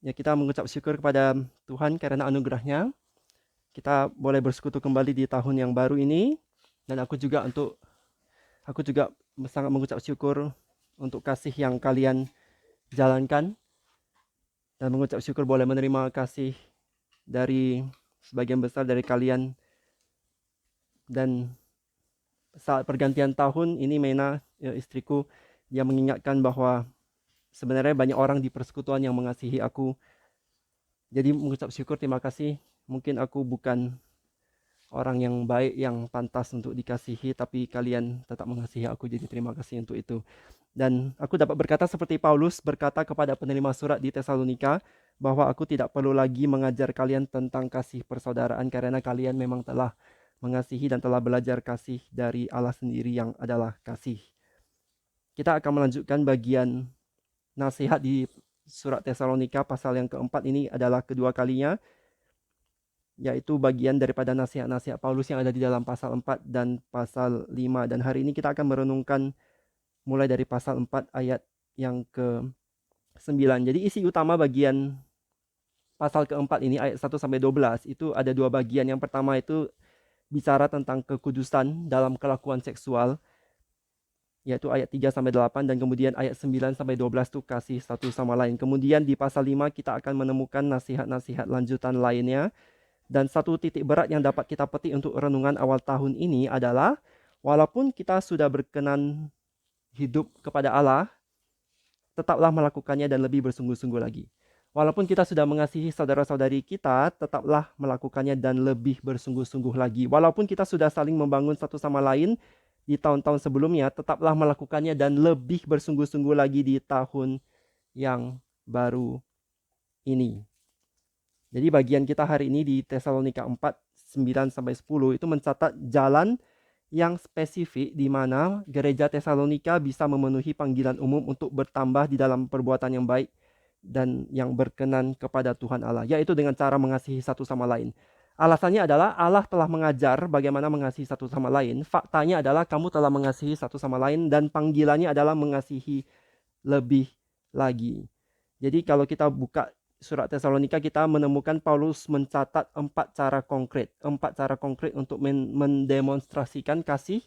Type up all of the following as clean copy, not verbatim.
Ya, kita mengucap syukur kepada Tuhan karena anugerahnya. Kita boleh bersekutu kembali di tahun yang baru ini. Dan aku juga sangat mengucap syukur untuk kasih yang kalian jalankan. Dan mengucap syukur boleh menerima kasih dari sebagian besar dari kalian. Dan saat pergantian tahun ini Mena, istriku, yang mengingatkan bahwa sebenarnya banyak orang di persekutuan yang mengasihi aku. Jadi mengucap syukur, terima kasih. Mungkin aku bukan orang yang baik, yang pantas untuk dikasihi, tapi kalian tetap mengasihi aku, jadi terima kasih untuk itu. Dan aku dapat berkata seperti Paulus berkata kepada penerima surat di Tesalonika, bahwa aku tidak perlu lagi mengajar kalian tentang kasih persaudaraan, karena kalian memang telah mengasihi dan telah belajar kasih dari Allah sendiri yang adalah kasih. Kita akan melanjutkan bagian nasihat di surat Tesalonika pasal yang keempat. Ini adalah kedua kalinya, yaitu bagian daripada nasihat-nasihat Paulus yang ada di dalam pasal 4 dan pasal 5. Dan hari ini kita akan merenungkan mulai dari pasal 4 ayat yang ke-9. Jadi isi utama bagian pasal keempat ini, ayat 1 sampai 12, itu ada dua bagian. Yang pertama itu bicara tentang kekudusan dalam kelakuan seksual, yaitu ayat 3 sampai 8, dan kemudian ayat 9 sampai 12 itu kasih satu sama lain. Kemudian di pasal 5 kita akan menemukan nasihat-nasihat lanjutan lainnya. Dan satu titik berat yang dapat kita petik untuk renungan awal tahun ini adalah, walaupun kita sudah berkenan hidup kepada Allah, tetaplah melakukannya dan lebih bersungguh-sungguh lagi. Walaupun kita sudah mengasihi saudara-saudari kita, tetaplah melakukannya dan lebih bersungguh-sungguh lagi. Walaupun kita sudah saling membangun satu sama lain di tahun-tahun sebelumnya, tetaplah melakukannya dan lebih bersungguh-sungguh lagi di tahun yang baru ini. Jadi bagian kita hari ini di Tesalonika 4, 9 sampai 10 itu mencatat jalan yang spesifik di mana gereja Tesalonika bisa memenuhi panggilan umum untuk bertambah di dalam perbuatan yang baik dan yang berkenan kepada Tuhan Allah, yaitu dengan cara mengasihi satu sama lain. Alasannya adalah Allah telah mengajar bagaimana mengasihi satu sama lain. Faktanya adalah kamu telah mengasihi satu sama lain dan panggilannya adalah mengasihi lebih lagi. Jadi kalau kita buka surat Tesalonika, kita menemukan Paulus mencatat empat cara konkret untuk mendemonstrasikan kasih,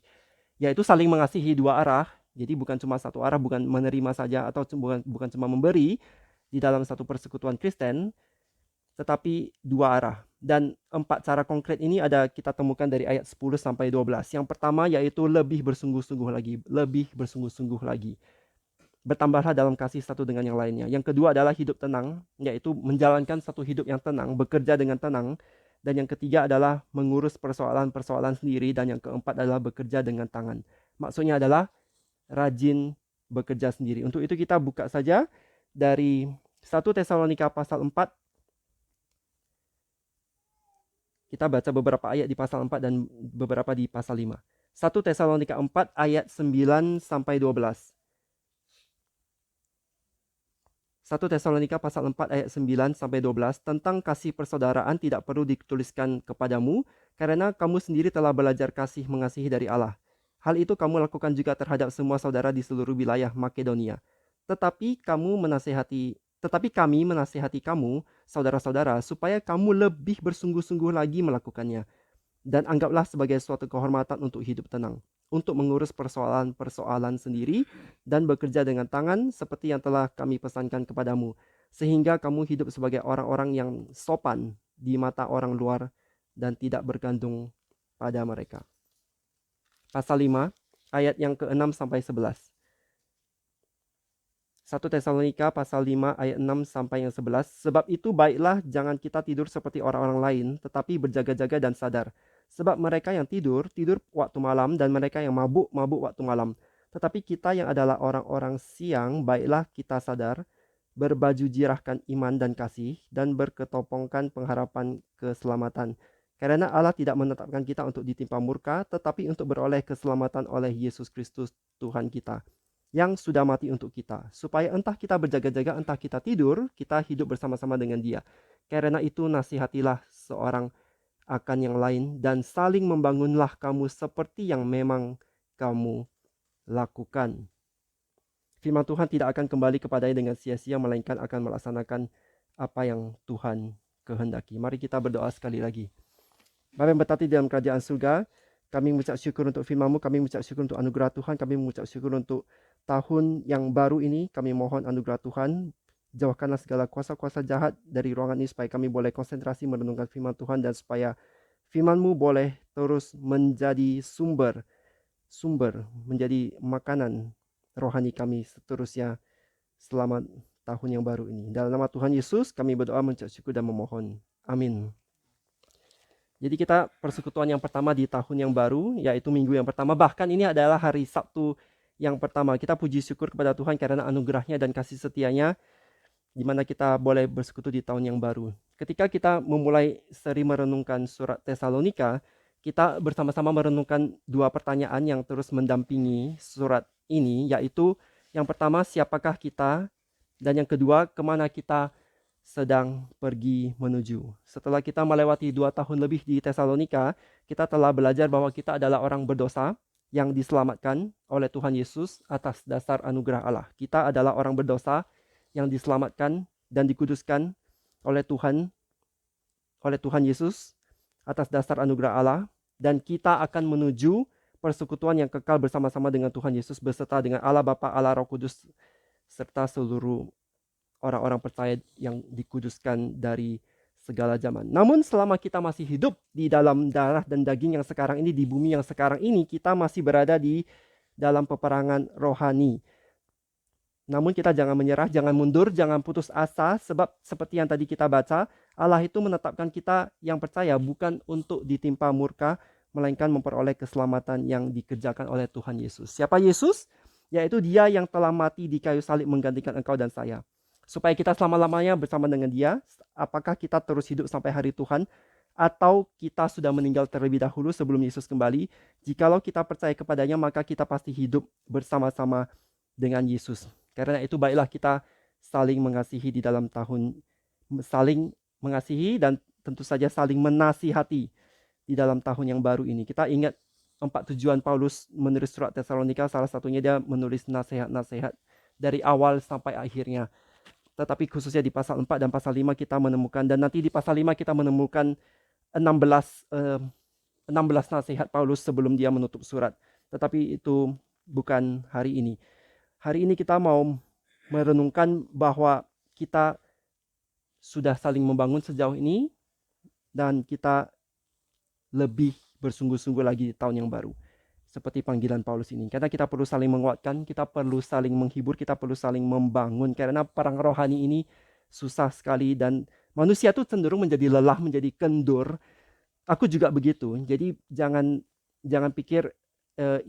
yaitu saling mengasihi dua arah. Jadi bukan cuma satu arah, bukan menerima saja atau bukan cuma memberi di dalam satu persekutuan Kristen, tetapi dua arah. Dan empat cara konkret ini ada kita temukan dari ayat 10 sampai 12. Yang pertama yaitu lebih bersungguh-sungguh lagi, lebih bersungguh-sungguh lagi. Bertambahlah dalam kasih satu dengan yang lainnya. Yang kedua adalah hidup tenang, yaitu menjalankan satu hidup yang tenang, bekerja dengan tenang. Dan yang ketiga adalah mengurus persoalan-persoalan sendiri. Dan yang keempat adalah bekerja dengan tangan. Maksudnya adalah rajin bekerja sendiri. Untuk itu kita buka saja dari 1 Tesalonika pasal 4. Kita baca beberapa ayat di pasal 4 dan beberapa di pasal 5. 1 Tesalonika 4 ayat 9 sampai 12. 1 Tesalonika pasal 4 ayat 9 sampai 12, tentang kasih persaudaraan tidak perlu dituliskan kepadamu, karena kamu sendiri telah belajar kasih mengasihi dari Allah. Hal itu kamu lakukan juga terhadap semua saudara di seluruh wilayah Makedonia. Tetapi kami menasihati kamu, saudara-saudara, supaya kamu lebih bersungguh-sungguh lagi melakukannya. Dan anggaplah sebagai suatu kehormatan untuk hidup tenang, untuk mengurus persoalan-persoalan sendiri dan bekerja dengan tangan seperti yang telah kami pesankan kepadamu, sehingga kamu hidup sebagai orang-orang yang sopan di mata orang luar dan tidak bergantung pada mereka. Pasal 5 ayat yang ke-6 sampai 11. 1 Tesalonika pasal 5 ayat 6 sampai yang 11. Sebab itu baiklah jangan kita tidur seperti orang-orang lain, tetapi berjaga-jaga dan sadar. Sebab mereka yang tidur waktu malam, dan mereka yang mabuk waktu malam. Tetapi kita yang adalah orang-orang siang, baiklah kita sadar, berbaju jirahkan iman dan kasih, dan berketopongkan pengharapan keselamatan. Karena Allah tidak menetapkan kita untuk ditimpa murka, tetapi untuk beroleh keselamatan oleh Yesus Kristus Tuhan kita, yang sudah mati untuk kita, supaya entah kita berjaga-jaga, entah kita tidur, kita hidup bersama-sama dengan Dia. Karena itu nasihatilah seorang akan yang lain, dan saling membangunlah kamu seperti yang memang kamu lakukan. Firman Tuhan tidak akan kembali kepadanya dengan sia-sia, melainkan akan melaksanakan apa yang Tuhan kehendaki. Mari kita berdoa sekali lagi. Bapa yang bertati dalam kerajaan surga, kami mengucap syukur untuk firman-Mu, kami mengucap syukur untuk anugerah Tuhan, kami mengucap syukur untuk tahun yang baru ini. Kami mohon anugerah Tuhan, jauhkanlah segala kuasa-kuasa jahat dari ruangan ini supaya kami boleh konsentrasi merenungkan firman Tuhan dan supaya firman-Mu boleh terus menjadi sumber menjadi makanan rohani kami seterusnya selama tahun yang baru ini. Dalam nama Tuhan Yesus kami berdoa, mengucap syukur dan memohon. Amin. Jadi kita persekutuan yang pertama di tahun yang baru, yaitu minggu yang pertama. Bahkan ini adalah hari Sabtu yang pertama. Kita puji syukur kepada Tuhan karena anugerahnya dan kasih setianya, di mana kita boleh bersekutu di tahun yang baru. Ketika kita memulai seri merenungkan surat Tesalonika, kita bersama-sama merenungkan dua pertanyaan yang terus mendampingi surat ini, yaitu yang pertama, siapakah kita? Dan yang kedua, kemana kita sedang pergi menuju. Setelah kita melewati 2 tahun lebih di Tesalonika, kita telah belajar bahwa kita adalah orang berdosa yang diselamatkan oleh Tuhan Yesus atas dasar anugerah Allah. Kita adalah orang berdosa yang diselamatkan dan dikuduskan oleh Tuhan Yesus atas dasar anugerah Allah, dan kita akan menuju persekutuan yang kekal bersama-sama dengan Tuhan Yesus beserta dengan Allah Bapa, Allah Roh Kudus, serta seluruh orang-orang percaya yang dikuduskan dari segala zaman. Namun selama kita masih hidup di dalam darah dan daging yang sekarang ini, di bumi yang sekarang ini, kita masih berada di dalam peperangan rohani. Namun kita jangan menyerah, jangan mundur, jangan putus asa, sebab seperti yang tadi kita baca, Allah itu menetapkan kita yang percaya bukan untuk ditimpa murka, melainkan memperoleh keselamatan yang dikerjakan oleh Tuhan Yesus. Siapa Yesus? Yaitu Dia yang telah mati di kayu salib menggantikan engkau dan saya, supaya kita selama-lamanya bersama dengan Dia. Apakah kita terus hidup sampai hari Tuhan, atau kita sudah meninggal terlebih dahulu sebelum Yesus kembali? Jikalau kita percaya kepadanya, maka kita pasti hidup bersama-sama dengan Yesus. Karena itu baiklah kita saling mengasihi di dalam tahun, saling mengasihi dan tentu saja saling menasihati di dalam tahun yang baru ini. Kita ingat 4 tujuan Paulus menulis surat Tesalonika, salah satunya dia menulis nasihat-nasihat dari awal sampai akhirnya. Tetapi khususnya di pasal 4 dan pasal 5 kita menemukan, dan nanti di pasal 5 kita menemukan 16 nasihat Paulus sebelum dia menutup surat. Tetapi itu bukan hari ini. Hari ini kita mau merenungkan bahwa kita sudah saling membangun sejauh ini, dan kita lebih bersungguh-sungguh lagi di tahun yang baru. Seperti panggilan Paulus ini. Karena kita perlu saling menguatkan, kita perlu saling menghibur, kita perlu saling membangun. Karena perang rohani ini susah sekali dan manusia tuh cenderung menjadi lelah, menjadi kendur. Aku juga begitu. Jadi jangan pikir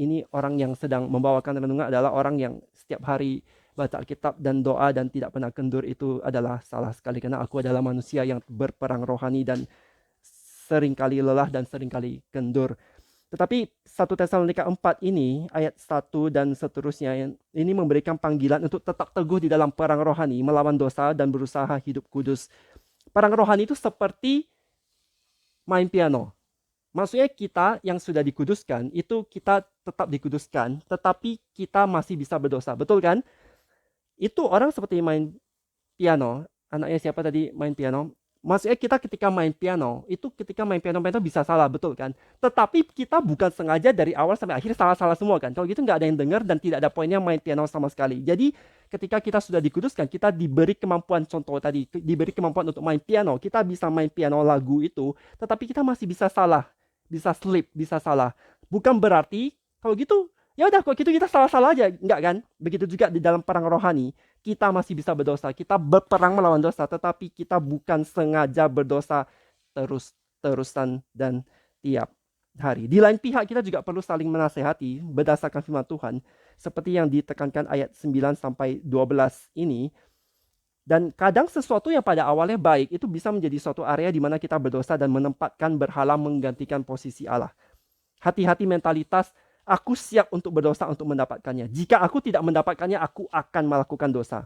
ini orang yang sedang membawakan renungan adalah orang yang setiap hari baca Alkitab dan doa dan tidak pernah kendur. Itu adalah salah sekali, karena aku adalah manusia yang berperang rohani dan seringkali lelah dan seringkali kendur. Tetapi 1 Tesalonika 4 ini, ayat 1 dan seterusnya, ini memberikan panggilan untuk tetap teguh di dalam perang rohani, melawan dosa dan berusaha hidup kudus. Perang rohani itu seperti main piano. Maksudnya kita yang sudah dikuduskan, itu kita tetap dikuduskan, tetapi kita masih bisa berdosa. Betul kan? Itu orang seperti main piano. Anaknya siapa tadi main piano? Maksudnya kita ketika main piano, itu bisa salah, betul kan? Tetapi kita bukan sengaja dari awal sampai akhir salah-salah semua kan? Kalau gitu nggak ada yang dengar dan tidak ada poinnya main piano sama sekali. Jadi ketika kita sudah dikuduskan, kita diberi kemampuan, contoh tadi, diberi kemampuan untuk main piano. Kita bisa main piano lagu itu, tetapi kita masih bisa salah, bisa slip, bisa salah. Bukan berarti kalau gitu, ya udah kalau gitu kita salah-salah aja, enggak kan? Begitu juga di dalam perang rohani. Kita masih bisa berdosa, kita berperang melawan dosa, tetapi kita bukan sengaja berdosa terus-terusan dan tiap hari. Di lain pihak kita juga perlu saling menasehati berdasarkan firman Tuhan, seperti yang ditekankan ayat 9 sampai 12 ini. Dan kadang sesuatu yang pada awalnya baik itu bisa menjadi suatu area di mana kita berdosa dan menempatkan berhala menggantikan posisi Allah. Hati-hati mentalitas aku siap untuk berdosa untuk mendapatkannya. Jika aku tidak mendapatkannya, aku akan melakukan dosa.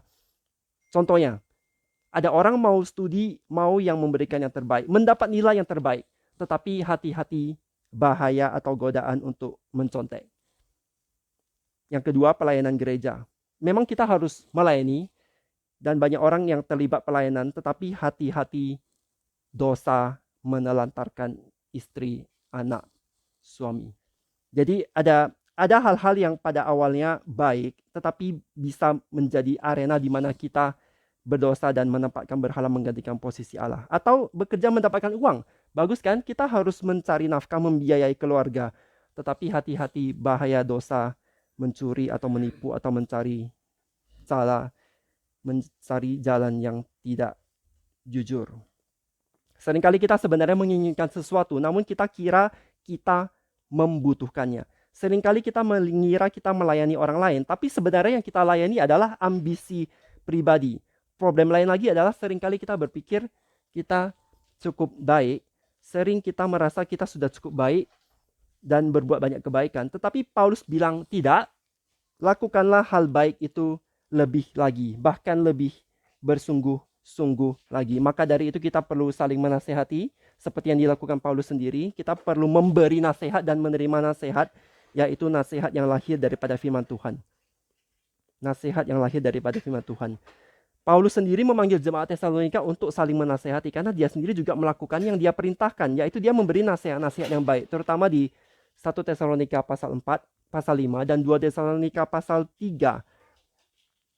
Contohnya, ada orang mau studi, mau yang memberikan yang terbaik, mendapat nilai yang terbaik, tetapi hati-hati bahaya atau godaan untuk mencontek. Yang kedua, pelayanan gereja. Memang kita harus melayani, dan banyak orang yang terlibat pelayanan, tetapi hati-hati dosa menelantarkan istri, anak, suami. Jadi ada hal-hal yang pada awalnya baik, tetapi bisa menjadi arena di mana kita berdosa dan menempatkan berhala menggantikan posisi Allah. Atau bekerja mendapatkan uang. Bagus kan? Kita harus mencari nafkah, membiayai keluarga. Tetapi hati-hati bahaya dosa mencuri atau menipu atau mencari jalan yang tidak jujur. Seringkali kita sebenarnya menginginkan sesuatu, namun kita kira kita membutuhkannya. Seringkali kita mengira kita melayani orang lain, tapi sebenarnya yang kita layani adalah ambisi pribadi. Problem lain lagi adalah seringkali kita berpikir kita cukup baik, sering kita merasa kita sudah cukup baik dan berbuat banyak kebaikan. Tetapi Paulus bilang tidak, lakukanlah hal baik itu lebih lagi, bahkan lebih bersungguh-sungguh lagi. Maka dari itu kita perlu saling menasehati, seperti yang dilakukan Paulus sendiri. Kita perlu memberi nasihat dan menerima nasihat, yaitu nasihat yang lahir daripada firman Tuhan. Nasihat yang lahir daripada firman Tuhan. Paulus sendiri memanggil jemaat Tesalonika untuk saling menasehati, karena dia sendiri juga melakukan yang dia perintahkan, yaitu dia memberi nasihat-nasihat yang baik, terutama di 1 Tesalonika pasal 4, pasal 5, dan 2 Tesalonika pasal 3.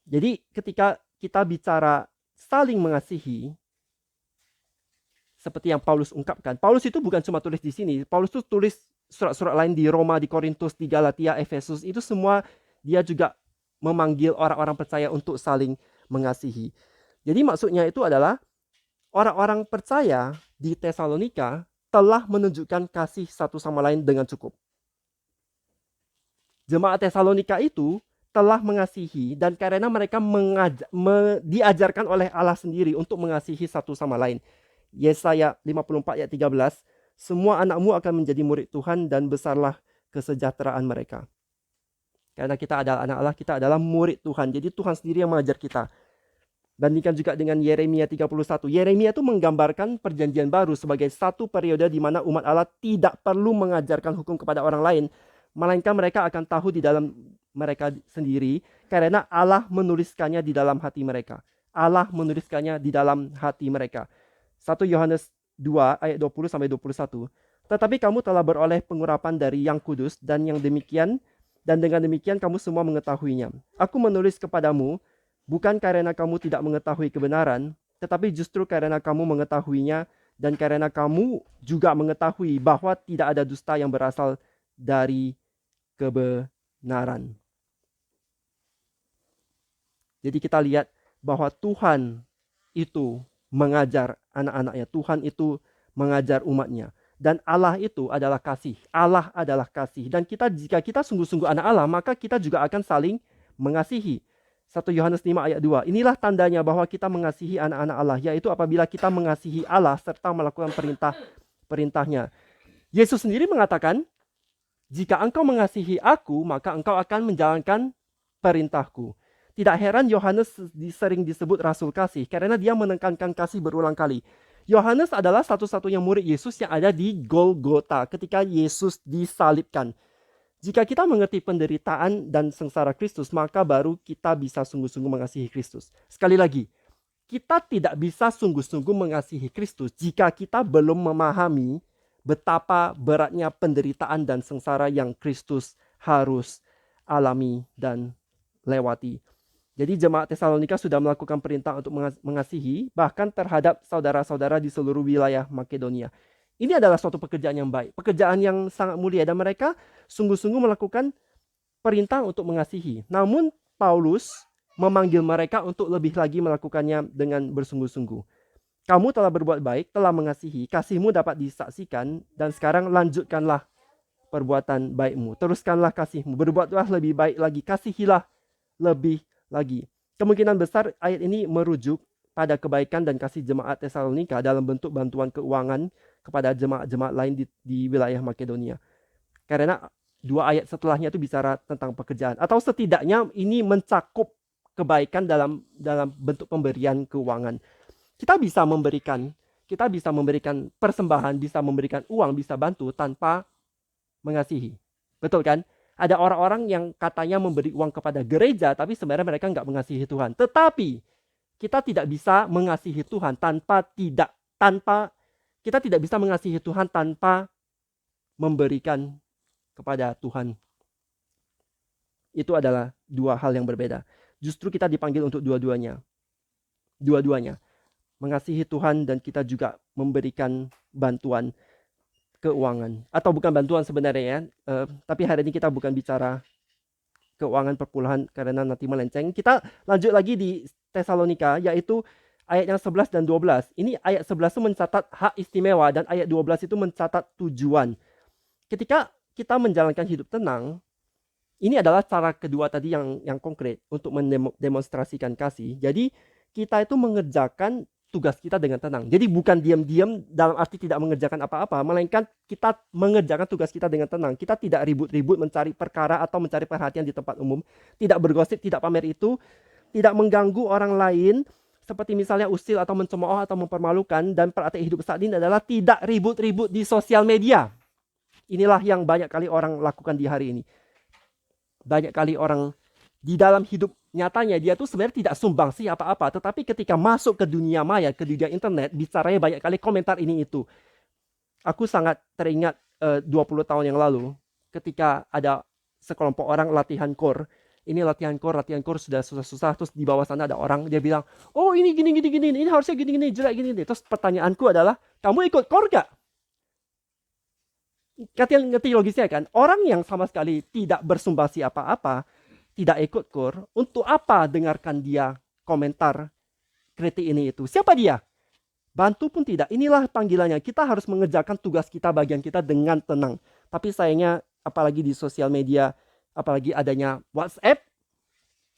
Jadi ketika kita bicara saling mengasihi, seperti yang Paulus ungkapkan, Paulus itu bukan cuma tulis di sini, Paulus itu tulis surat-surat lain di Roma, di Korintus, di Galatia, Efesus, itu semua dia juga memanggil orang-orang percaya untuk saling mengasihi. Jadi maksudnya itu adalah orang-orang percaya di Tesalonika telah menunjukkan kasih satu sama lain dengan cukup. Jemaat Tesalonika itu telah mengasihi, dan karena mereka diajarkan oleh Allah sendiri untuk mengasihi satu sama lain. Yesaya 54 ayat 13, semua anakmu akan menjadi murid Tuhan dan besarlah kesejahteraan mereka. Karena kita adalah anak Allah, kita adalah murid Tuhan. Jadi Tuhan sendiri yang mengajar kita. Bandingkan juga dengan Yeremia 31. Yeremia itu menggambarkan perjanjian baru sebagai satu periode di mana umat Allah tidak perlu mengajarkan hukum kepada orang lain, melainkan mereka akan tahu di dalam mereka sendiri, karena Allah menuliskannya di dalam hati mereka. Allah menuliskannya di dalam hati mereka. 1 Yohanes 2 ayat 20 sampai 21. Tetapi kamu telah beroleh pengurapan dari Yang Kudus, dan dengan demikian kamu semua mengetahuinya. Aku menulis kepadamu bukan karena kamu tidak mengetahui kebenaran, tetapi justru karena kamu mengetahuinya, dan karena kamu juga mengetahui bahwa tidak ada dusta yang berasal dari kebenaran. Jadi kita lihat bahwa Tuhan itu mengajar anak-anaknya. Tuhan itu mengajar umatnya. Dan Allah itu adalah kasih. Allah adalah kasih. Dan jika kita sungguh-sungguh anak Allah, maka kita juga akan saling mengasihi. 1 Yohanes 5 ayat 2. Inilah tandanya bahwa kita mengasihi anak-anak Allah, yaitu apabila kita mengasihi Allah serta melakukan perintah-perintahnya. Yesus sendiri mengatakan, jika engkau mengasihi aku, maka engkau akan menjalankan perintahku. Tidak heran Yohanes sering disebut Rasul Kasih, karena dia menekankan kasih berulang kali. Yohanes adalah satu-satunya murid Yesus yang ada di Golgota ketika Yesus disalibkan. Jika kita mengerti penderitaan dan sengsara Kristus, maka baru kita bisa sungguh-sungguh mengasihi Kristus. Sekali lagi, kita tidak bisa sungguh-sungguh mengasihi Kristus jika kita belum memahami betapa beratnya penderitaan dan sengsara yang Kristus harus alami dan lewati. Jadi jemaat Tesalonika sudah melakukan perintah untuk mengasihi, bahkan terhadap saudara-saudara di seluruh wilayah Makedonia. Ini adalah suatu pekerjaan yang baik, pekerjaan yang sangat mulia, dan mereka sungguh-sungguh melakukan perintah untuk mengasihi. Namun Paulus memanggil mereka untuk lebih lagi melakukannya dengan bersungguh-sungguh. Kamu telah berbuat baik, telah mengasihi, kasihmu dapat disaksikan, dan sekarang lanjutkanlah perbuatan baikmu. Teruskanlah kasihmu, berbuatlah lebih baik lagi, kasihilah lebih lagi. Kemungkinan besar ayat ini merujuk pada kebaikan dan kasih jemaat Tesalonika dalam bentuk bantuan keuangan kepada jemaat-jemaat lain di wilayah Makedonia. Karena 2 ayat setelahnya itu bicara tentang pekerjaan, atau setidaknya ini mencakup kebaikan dalam bentuk pemberian keuangan. Kita bisa memberikan persembahan, bisa memberikan uang, bisa bantu tanpa mengasihi. Betul kan? Ada orang-orang yang katanya memberi uang kepada gereja, tapi sebenarnya mereka nggak mengasihi Tuhan. Tetapi kita tidak bisa mengasihi Tuhan tanpa kita tidak bisa mengasihi Tuhan tanpa memberikan kepada Tuhan. Itu adalah dua hal yang berbeda. Justru kita dipanggil untuk dua-duanya. Dua-duanya. Mengasihi Tuhan dan kita juga memberikan bantuan keuangan. Atau bukan bantuan sebenarnya ya. Tapi hari ini kita bukan bicara keuangan perpuluhan karena nanti melenceng. Kita lanjut lagi di Tesalonika, yaitu ayat yang 11 dan 12. Ini ayat 11 itu mencatat hak istimewa dan ayat 12 itu mencatat tujuan. Ketika kita menjalankan hidup tenang, ini adalah cara kedua tadi yang konkret untuk mendemonstrasikan kasih. Jadi kita itu mengerjakan tugas kita dengan tenang. Jadi bukan diam-diam dalam arti tidak mengerjakan apa-apa, melainkan kita mengerjakan tugas kita dengan tenang. Kita tidak ribut-ribut mencari perkara atau mencari perhatian di tempat umum, tidak bergosip, tidak pamer itu, tidak mengganggu orang lain, seperti misalnya usil atau mencemooh atau mempermalukan. Dan praktek hidup saat ini adalah tidak ribut-ribut di sosial media. Inilah yang banyak kali orang lakukan di hari ini. Banyak kali orang di dalam hidup nyatanya dia tuh sebenarnya tidak sumbangsi apa-apa, tetapi ketika masuk ke dunia maya, ke dunia internet, bicaranya banyak kali komentar ini itu. Aku sangat teringat 20 tahun yang lalu ketika ada sekelompok orang latihan core. Ini latihan core sudah susah-susah, terus di bawah sana ada orang dia bilang, "Oh, ini gini, ini harusnya gini, jelek gini." Terus pertanyaanku adalah, "Kamu ikut core gak?" Kalian ngerti logisnya kan? Orang yang sama sekali tidak bersumbangsi apa-apa, tidak ikut core, untuk apa dengarkan dia komentar kritik ini itu? Siapa dia? Bantu pun tidak. Inilah panggilannya. Kita harus mengerjakan tugas kita, bagian kita dengan tenang. Tapi sayangnya, apalagi di sosial media, apalagi adanya WhatsApp,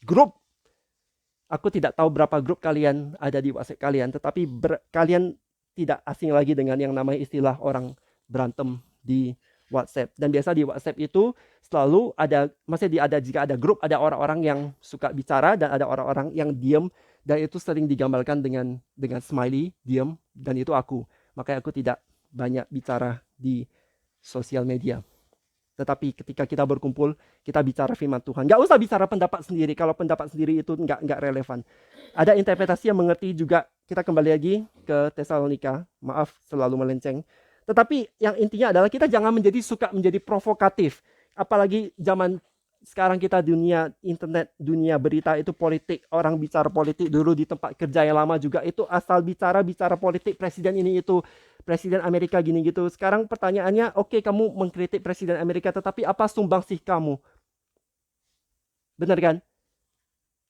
grup. Aku tidak tahu berapa grup kalian ada di WhatsApp kalian, tetapi kalian tidak asing lagi dengan yang namanya istilah orang berantem di WhatsApp. Dan biasa di WhatsApp itu selalu ada, jika ada grup, ada orang-orang yang suka bicara dan ada orang-orang yang diam, dan itu sering digambarkan dengan smiley, diam, dan itu aku. Makanya aku tidak banyak bicara di sosial media. Tetapi ketika kita berkumpul, kita bicara firman Tuhan. Nggak usah bicara pendapat sendiri. Kalau pendapat sendiri itu nggak relevan. Ada interpretasi yang mengerti juga. Kita kembali lagi ke Tesalonika. Maaf selalu melenceng. Tetapi yang intinya adalah kita jangan suka menjadi provokatif. Apalagi zaman sekarang kita dunia internet, dunia berita itu politik. Orang bicara politik dulu di tempat kerja yang lama juga itu asal bicara politik, presiden ini itu, presiden Amerika gini gitu. Sekarang pertanyaannya, oke, kamu mengkritik presiden Amerika, tetapi apa sumbangsih kamu? Benar kan?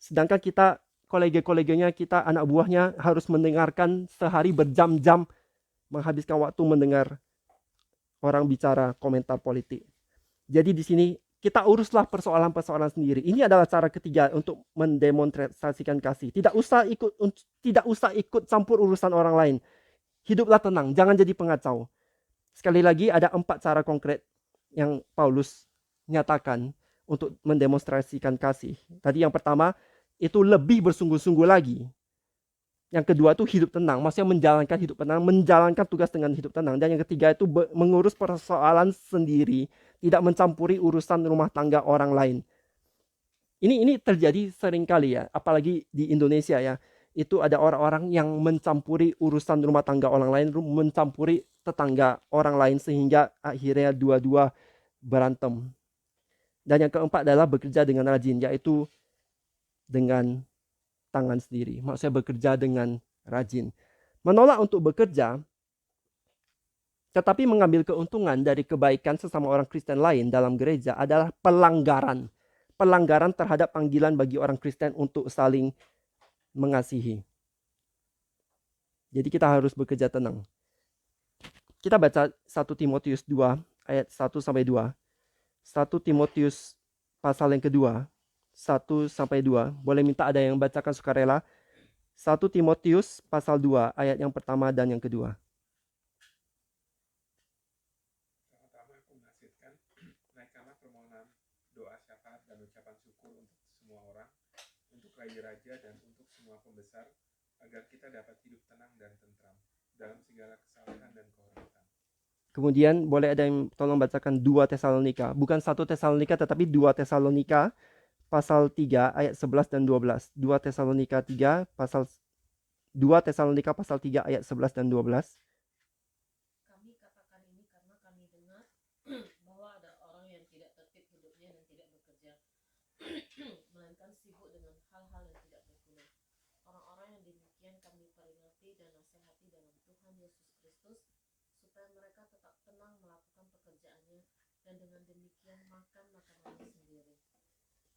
Sedangkan kita, kolega-koleganya kita, anak buahnya harus mendengarkan sehari berjam-jam, menghabiskan waktu mendengar orang bicara komentar politik. Jadi di sini kita uruslah persoalan-persoalan sendiri. Ini adalah cara ketiga untuk mendemonstrasikan kasih. Tidak usah ikut campur urusan orang lain. Hiduplah tenang, jangan jadi pengacau. Sekali lagi ada 4 cara konkret yang Paulus nyatakan untuk mendemonstrasikan kasih. Tadi yang pertama itu lebih bersungguh-sungguh lagi. Yang kedua itu hidup tenang, maksudnya menjalankan hidup tenang, menjalankan tugas dengan hidup tenang. Dan yang ketiga itu mengurus persoalan sendiri, tidak mencampuri urusan rumah tangga orang lain. Ini terjadi sering kali ya, apalagi di Indonesia ya. Itu ada orang-orang yang mencampuri urusan rumah tangga orang lain, mencampuri tetangga orang lain, sehingga akhirnya dua-dua berantem. Dan yang keempat adalah bekerja dengan rajin, yaitu dengan tangan sendiri. Maksudnya bekerja dengan rajin. Menolak untuk bekerja, tetapi mengambil keuntungan dari kebaikan sesama orang Kristen lain dalam gereja adalah pelanggaran. Pelanggaran terhadap panggilan bagi orang Kristen untuk saling mengasihi. Jadi kita harus bekerja tenang. Kita baca 1 Timotius 2 ayat 1-2. 1 Timotius pasal yang kedua, 1-2. Boleh minta ada yang bacakan sukarela. 1 Timotius pasal 2 ayat yang pertama dan yang kedua. Pertama aku menasihatkan, naikkanlah permohonan, doa syafaat dan ucapan syukur untuk semua orang, untuk raja-raja dan untuk semua pembesar, agar kita dapat hidup tenang dan tentram dalam segala kesalahan dan kehormatan. Kemudian boleh ada yang tolong bacakan 2 Tesalonika. Bukan 1 Tesalonika tetapi 2 Tesalonika pasal 3 ayat 11 dan 12. 2 Tesalonika 3 pasal 2 Tesalonika pasal 3 ayat 11 dan 12. Kami katakan ini karena kami dengar bahwa ada orang yang tidak tertib hidupnya dan tidak bekerja, melainkan sibuk dengan hal-hal yang tidak berguna. Orang-orang yang demikian kami peringati dan nasihati dalam Tuhan Yesus Kristus, supaya mereka tetap tenang melakukan pekerjaannya, dan dengan demikian makan makanannya sendiri.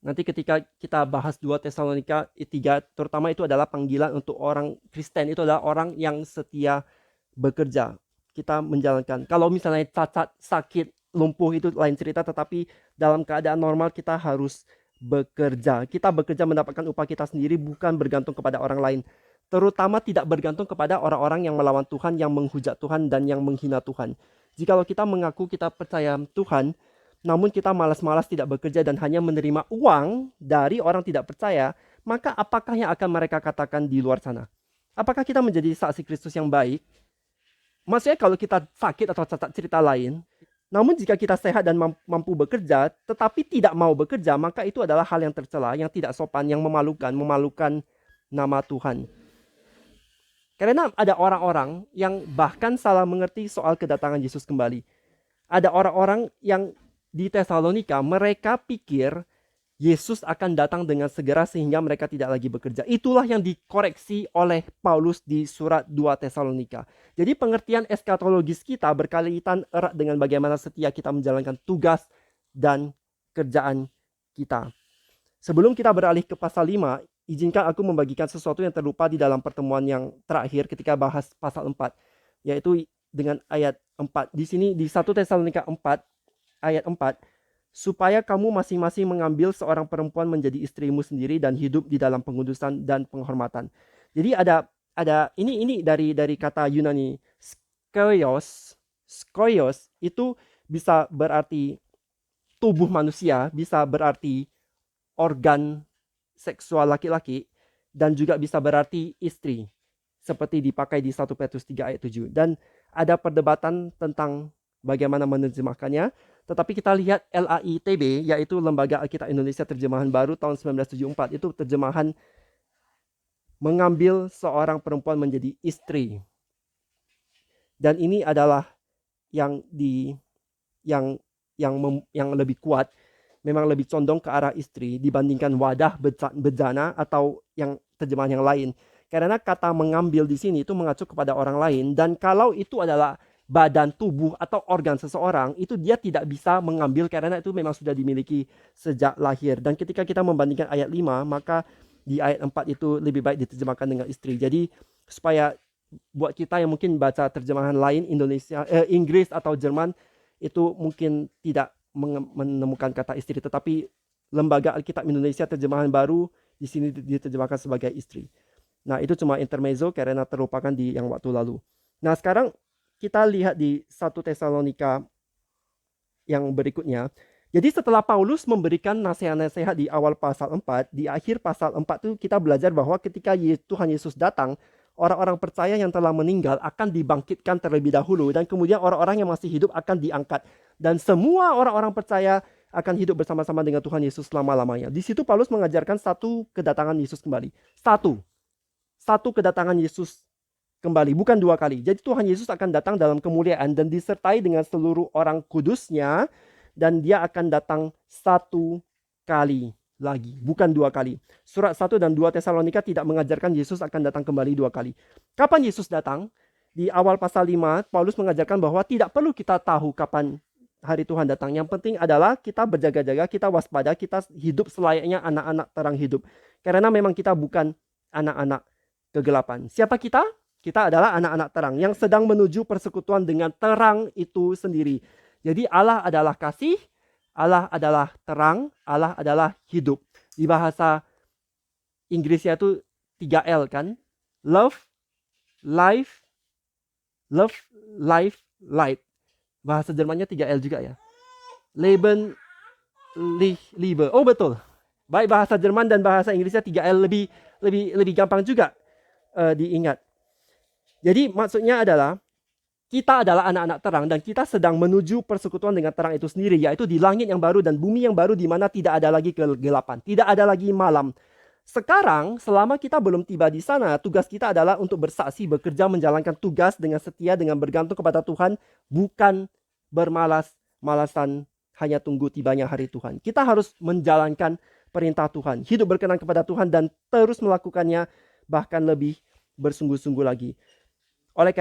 Nanti ketika kita bahas 2 Tesalonika 3, terutama itu adalah panggilan untuk orang Kristen, itu adalah orang yang setia bekerja. Kita menjalankan. Kalau misalnya cacat, sakit, lumpuh itu lain cerita, tetapi dalam keadaan normal kita harus bekerja. Kita bekerja mendapatkan upah kita sendiri, bukan bergantung kepada orang lain. Terutama tidak bergantung kepada orang-orang yang melawan Tuhan, yang menghujat Tuhan, dan yang menghina Tuhan. Jikalau kita mengaku kita percaya Tuhan, namun kita malas-malas tidak bekerja dan hanya menerima uang dari orang tidak percaya, maka apakah yang akan mereka katakan di luar sana? Apakah kita menjadi saksi Kristus yang baik? Maksudnya kalau kita sakit atau cacat cerita lain, namun jika kita sehat dan mampu bekerja, tetapi tidak mau bekerja, maka itu adalah hal yang tercela, yang tidak sopan, yang memalukan nama Tuhan. Karena ada orang-orang yang bahkan salah mengerti soal kedatangan Yesus kembali. Ada orang-orang yang di Tesalonika, mereka pikir Yesus akan datang dengan segera sehingga mereka tidak lagi bekerja. Itulah yang dikoreksi oleh Paulus di surat 2 Tesalonika. Jadi pengertian eskatologis kita berkaitan erat dengan bagaimana setia kita menjalankan tugas dan kerjaan kita. Sebelum kita beralih ke pasal 5, izinkan aku membagikan sesuatu yang terlupa di dalam pertemuan yang terakhir ketika bahas pasal 4, yaitu dengan ayat 4. Di sini di 1 Tesalonika 4 ayat 4, supaya kamu masing-masing mengambil seorang perempuan menjadi istrimu sendiri dan hidup di dalam pengudusan dan penghormatan. Jadi ada ini dari kata Yunani skoios itu bisa berarti tubuh manusia, bisa berarti organ seksual laki-laki, dan juga bisa berarti istri, seperti dipakai di 1 Petrus 3 ayat 7. Dan ada perdebatan tentang bagaimana menerjemahkannya. Tetapi kita lihat LAITB, yaitu Lembaga Alkitab Indonesia Terjemahan Baru tahun 1974, itu terjemahan mengambil seorang perempuan menjadi istri. Dan ini adalah yang lebih kuat, memang lebih condong ke arah istri dibandingkan wadah bejana atau yang terjemahan yang lain. Karena kata mengambil di sini itu mengacu kepada orang lain, dan kalau itu adalah badan, tubuh, atau organ seseorang, itu dia tidak bisa mengambil karena itu memang sudah dimiliki sejak lahir. Dan ketika kita membandingkan ayat 5, maka di ayat 4 itu lebih baik diterjemahkan dengan istri. Jadi supaya buat kita yang mungkin baca terjemahan lain Inggris atau Jerman, itu mungkin tidak menemukan kata istri, tetapi Lembaga Alkitab Indonesia Terjemahan Baru di sini diterjemahkan sebagai istri. Nah, itu cuma intermezzo karena terlupakan di yang waktu lalu. Nah, sekarang kita lihat di 1 Tesalonika yang berikutnya. Jadi setelah Paulus memberikan nasihat-nasihat di awal pasal 4, di akhir pasal 4 itu kita belajar bahwa ketika Tuhan Yesus datang, orang-orang percaya yang telah meninggal akan dibangkitkan terlebih dahulu, dan kemudian orang-orang yang masih hidup akan diangkat. Dan semua orang-orang percaya akan hidup bersama-sama dengan Tuhan Yesus selama-lamanya. Di situ Paulus mengajarkan satu kedatangan Yesus kembali. Satu kedatangan Yesus kembali, bukan dua kali. Jadi Tuhan Yesus akan datang dalam kemuliaan dan disertai dengan seluruh orang kudusnya, dan dia akan datang satu kali lagi, bukan dua kali. Surat 1 dan 2 Tesalonika tidak mengajarkan Yesus akan datang kembali dua kali. Kapan Yesus datang? Di awal pasal 5, Paulus mengajarkan bahwa tidak perlu kita tahu kapan hari Tuhan datang. Yang penting adalah kita berjaga-jaga, kita waspada, kita hidup selayaknya anak-anak terang hidup. Karena memang kita bukan anak-anak kegelapan. Siapa kita? Kita adalah anak-anak terang yang sedang menuju persekutuan dengan terang itu sendiri. Jadi Allah adalah kasih, Allah adalah terang, Allah adalah hidup. Di bahasa Inggrisnya itu 3L kan? Love, life, light. Bahasa Jermannya 3L juga ya. Leben, Liebe. Oh betul. Baik bahasa Jerman dan bahasa Inggrisnya 3L lebih gampang juga diingat. Jadi maksudnya adalah kita adalah anak-anak terang dan kita sedang menuju persekutuan dengan terang itu sendiri, yaitu di langit yang baru dan bumi yang baru di mana tidak ada lagi kegelapan, tidak ada lagi malam. Sekarang, selama kita belum tiba di sana, tugas kita adalah untuk bersaksi, bekerja, menjalankan tugas dengan setia, dengan bergantung kepada Tuhan, bukan bermalas-malasan hanya tunggu tibanya hari Tuhan. Kita harus menjalankan perintah Tuhan, hidup berkenan kepada Tuhan dan terus melakukannya, bahkan lebih bersungguh-sungguh lagi. Oleh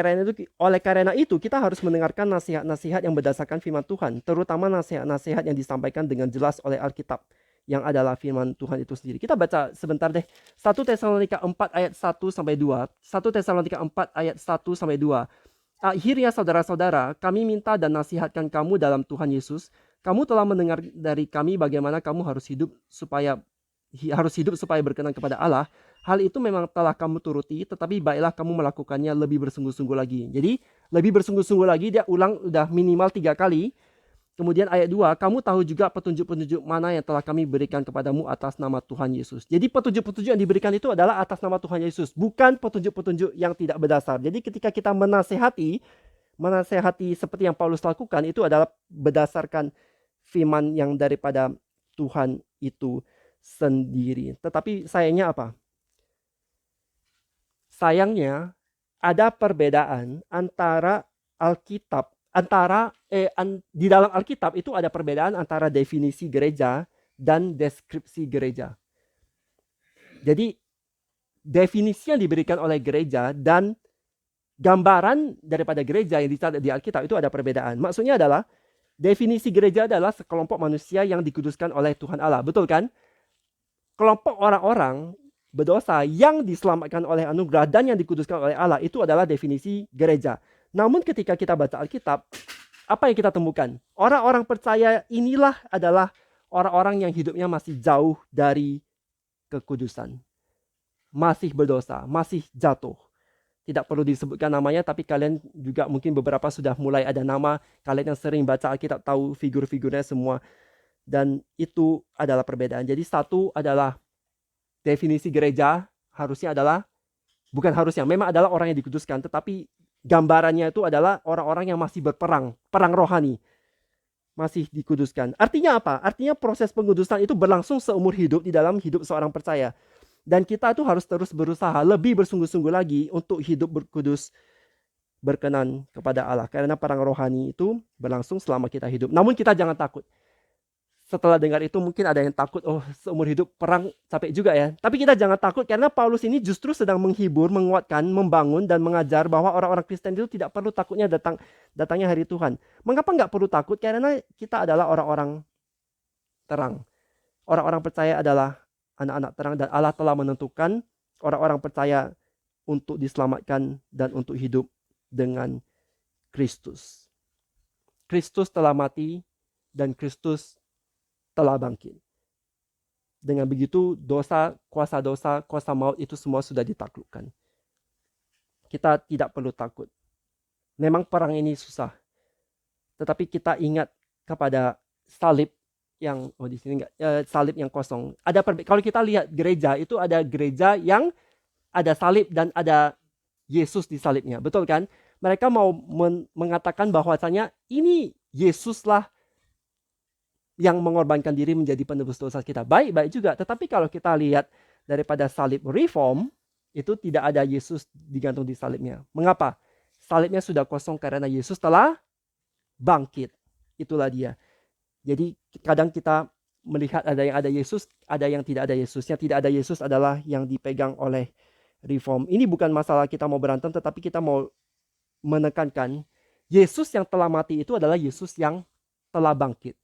karena itu kita harus mendengarkan nasihat-nasihat yang berdasarkan firman Tuhan, terutama nasihat-nasihat yang disampaikan dengan jelas oleh Alkitab, yang adalah firman Tuhan itu sendiri. Kita baca sebentar deh. 1 Tesalonika 4 ayat 1 sampai 2. 1 Tesalonika 4 ayat 1 sampai 2. Akhirnya saudara-saudara, kami minta dan nasihatkan kamu dalam Tuhan Yesus. Kamu telah mendengar dari kami bagaimana kamu harus hidup supaya berkenan kepada Allah. Hal itu memang telah kamu turuti, tetapi baiklah kamu melakukannya lebih bersungguh-sungguh lagi. Jadi lebih bersungguh-sungguh lagi, dia ulang udah minimal 3 kali. Kemudian ayat 2, kamu tahu juga petunjuk-petunjuk mana yang telah kami berikan kepadamu atas nama Tuhan Yesus. Jadi petunjuk-petunjuk yang diberikan itu adalah atas nama Tuhan Yesus, bukan petunjuk-petunjuk yang tidak berdasar. Jadi ketika kita menasehati seperti yang Paulus lakukan, itu adalah berdasarkan firman yang daripada Tuhan itu sendiri. Tetapi sayangnya apa? Sayangnya ada perbedaan antara Alkitab, di dalam Alkitab itu ada perbedaan antara definisi gereja dan deskripsi gereja. Jadi definisi yang diberikan oleh gereja dan gambaran daripada gereja yang dicatat di Alkitab itu ada perbedaan. Maksudnya adalah definisi gereja adalah sekelompok manusia yang dikuduskan oleh Tuhan Allah. Betul kan? Kelompok orang-orang berdosa yang diselamatkan oleh anugerah dan yang dikuduskan oleh Allah, itu adalah definisi gereja. Namun ketika kita baca Alkitab, apa yang kita temukan? Orang-orang percaya inilah adalah orang-orang yang hidupnya masih jauh dari kekudusan. Masih berdosa, masih jatuh. Tidak perlu disebutkan namanya, tapi kalian juga mungkin beberapa sudah mulai ada nama. Kalian yang sering baca Alkitab tahu figur-figurnya semua. Dan itu adalah perbedaan. Jadi satu adalah definisi gereja memang adalah orang yang dikuduskan, tetapi gambarannya itu adalah orang-orang yang masih berperang, perang rohani, masih dikuduskan. Artinya apa? Artinya proses pengudusan itu berlangsung seumur hidup di dalam hidup seorang percaya. Dan kita itu harus terus berusaha lebih bersungguh-sungguh lagi untuk hidup berkudus, berkenan kepada Allah. Karena perang rohani itu berlangsung selama kita hidup. Namun kita jangan takut. Setelah dengar itu mungkin ada yang takut, seumur hidup perang capek juga ya. Tapi kita jangan takut karena Paulus ini justru sedang menghibur, menguatkan, membangun dan mengajar bahwa orang-orang Kristen itu tidak perlu takutnya datangnya hari Tuhan. Mengapa nggak perlu takut? Karena kita adalah orang-orang terang. Orang-orang percaya adalah anak-anak terang dan Allah telah menentukan orang-orang percaya untuk diselamatkan dan untuk hidup dengan Kristus. Kristus telah mati dan Kristus telah bangkit. Dengan begitu kuasa maut itu semua sudah ditaklukkan. Kita tidak perlu takut. Memang perang ini susah. Tetapi kita ingat kepada salib yang di sini enggak, salib yang kosong. Kalau kita lihat gereja itu ada gereja yang ada salib dan ada Yesus di salibnya. Betul kan? Mereka mau mengatakan bahwasanya ini Yesuslah yang mengorbankan diri menjadi penebus dosa kita. Baik juga. Tetapi kalau kita lihat daripada salib reform, itu tidak ada Yesus digantung di salibnya. Mengapa? Salibnya sudah kosong karena Yesus telah bangkit. Itulah dia. Jadi kadang kita melihat ada yang ada Yesus, ada yang tidak ada Yesus. Yang tidak ada Yesus adalah yang dipegang oleh reform. Ini bukan masalah kita mau berantem, tetapi kita mau menekankan Yesus yang telah mati itu adalah Yesus yang telah bangkit.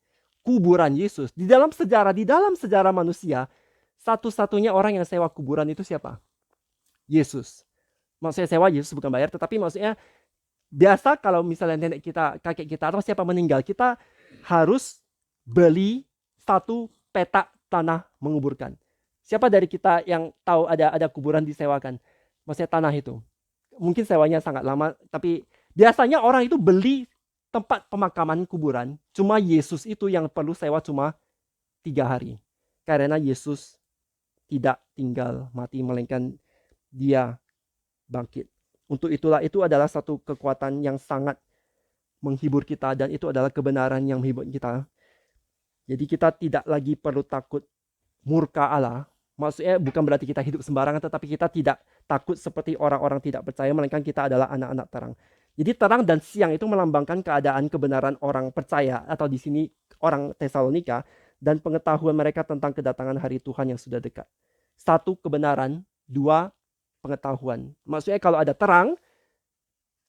Kuburan Yesus di dalam sejarah manusia, satu-satunya orang yang sewa kuburan itu siapa? Yesus. Maksudnya sewa, Yesus bukan bayar, tetapi maksudnya biasa kalau misalnya nenek kita, kakek kita atau siapa meninggal, kita harus beli satu petak tanah menguburkan. Siapa dari kita yang tahu ada kuburan disewakan? Maksudnya tanah itu. Mungkin sewanya sangat lama, tapi biasanya orang itu beli tempat pemakaman kuburan. Cuma Yesus itu yang perlu sewa cuma 3 hari. Karena Yesus tidak tinggal mati, melainkan dia bangkit. Untuk itulah itu adalah satu kekuatan yang sangat menghibur kita, dan itu adalah kebenaran yang menghibur kita. Jadi kita tidak lagi perlu takut murka Allah, Maksudnya bukan berarti kita hidup sembarangan, tetapi kita tidak takut seperti orang-orang tidak percaya, melainkan kita adalah anak-anak terang. Jadi terang dan siang itu melambangkan keadaan kebenaran orang percaya, atau di sini orang Tesalonika, dan pengetahuan mereka tentang kedatangan hari Tuhan yang sudah dekat. Satu, kebenaran. Dua, pengetahuan. Maksudnya kalau ada terang,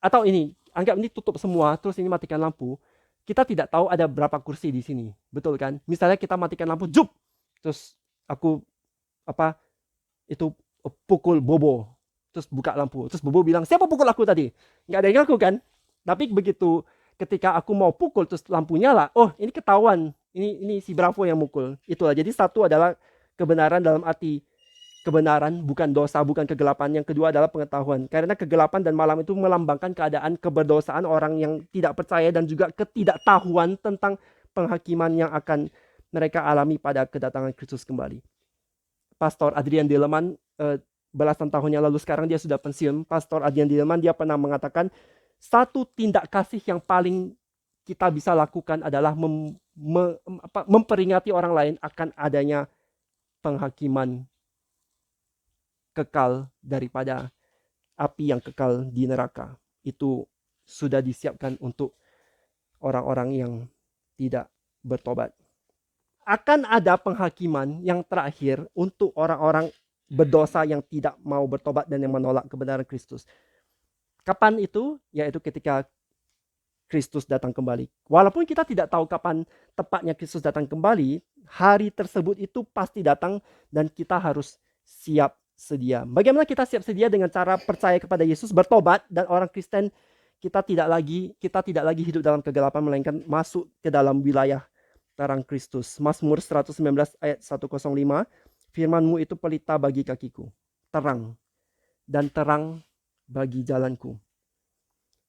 atau ini, anggap ini tutup semua, terus ini matikan lampu, kita tidak tahu ada berapa kursi di sini. Betul kan? Misalnya kita matikan lampu, jup! Terus aku pukul Bobo, terus buka lampu, terus Bobo bilang, siapa pukul aku tadi? Nggak ada yang ngaku kan? Tapi begitu ketika aku mau pukul terus lampu nyala, oh ini ketahuan, ini si Bravo yang mukul. Itulah. Jadi satu adalah kebenaran dalam arti kebenaran, bukan dosa, bukan kegelapan. Yang kedua adalah pengetahuan, karena kegelapan dan malam itu melambangkan keadaan keberdosaan orang yang tidak percaya dan juga ketidaktahuan tentang penghakiman yang akan mereka alami pada kedatangan Kristus kembali. Pastor Adrian Dilleman, belasan tahun yang lalu, sekarang dia sudah pensiun. Pastor Adrian Dilleman, dia pernah mengatakan, satu tindak kasih yang paling kita bisa lakukan adalah memperingati orang lain akan adanya penghakiman kekal daripada api yang kekal di neraka. Itu sudah disiapkan untuk orang-orang yang tidak bertobat. Akan ada penghakiman yang terakhir untuk orang-orang berdosa yang tidak mau bertobat dan yang menolak kebenaran Kristus. Kapan itu? Yaitu ketika Kristus datang kembali. Walaupun kita tidak tahu kapan tepatnya Kristus datang kembali, hari tersebut itu pasti datang dan kita harus siap sedia. Bagaimana kita siap sedia? Dengan cara percaya kepada Yesus, bertobat, dan orang Kristen kita tidak lagi hidup dalam kegelapan, melainkan masuk ke dalam wilayah terang Kristus. Mazmur 119 ayat 105, firman-Mu itu pelita bagi kakiku, terang, dan terang bagi jalanku.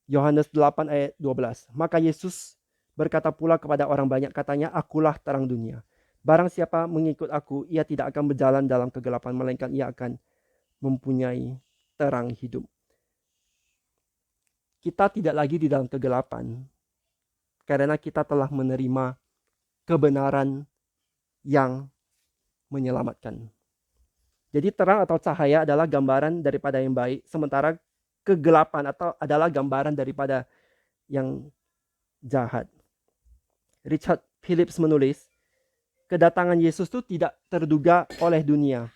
Yohanes 8 ayat 12, maka Yesus berkata pula kepada orang banyak, katanya, akulah terang dunia. Barang siapa mengikut aku, ia tidak akan berjalan dalam kegelapan, melainkan ia akan mempunyai terang hidup. Kita tidak lagi di dalam kegelapan, karena kita telah menerima kebenaran yang menyelamatkan. Jadi terang atau cahaya adalah gambaran daripada yang baik, sementara kegelapan atau adalah gambaran daripada yang jahat. Richard Phillips menulis, kedatangan Yesus itu tidak terduga oleh dunia,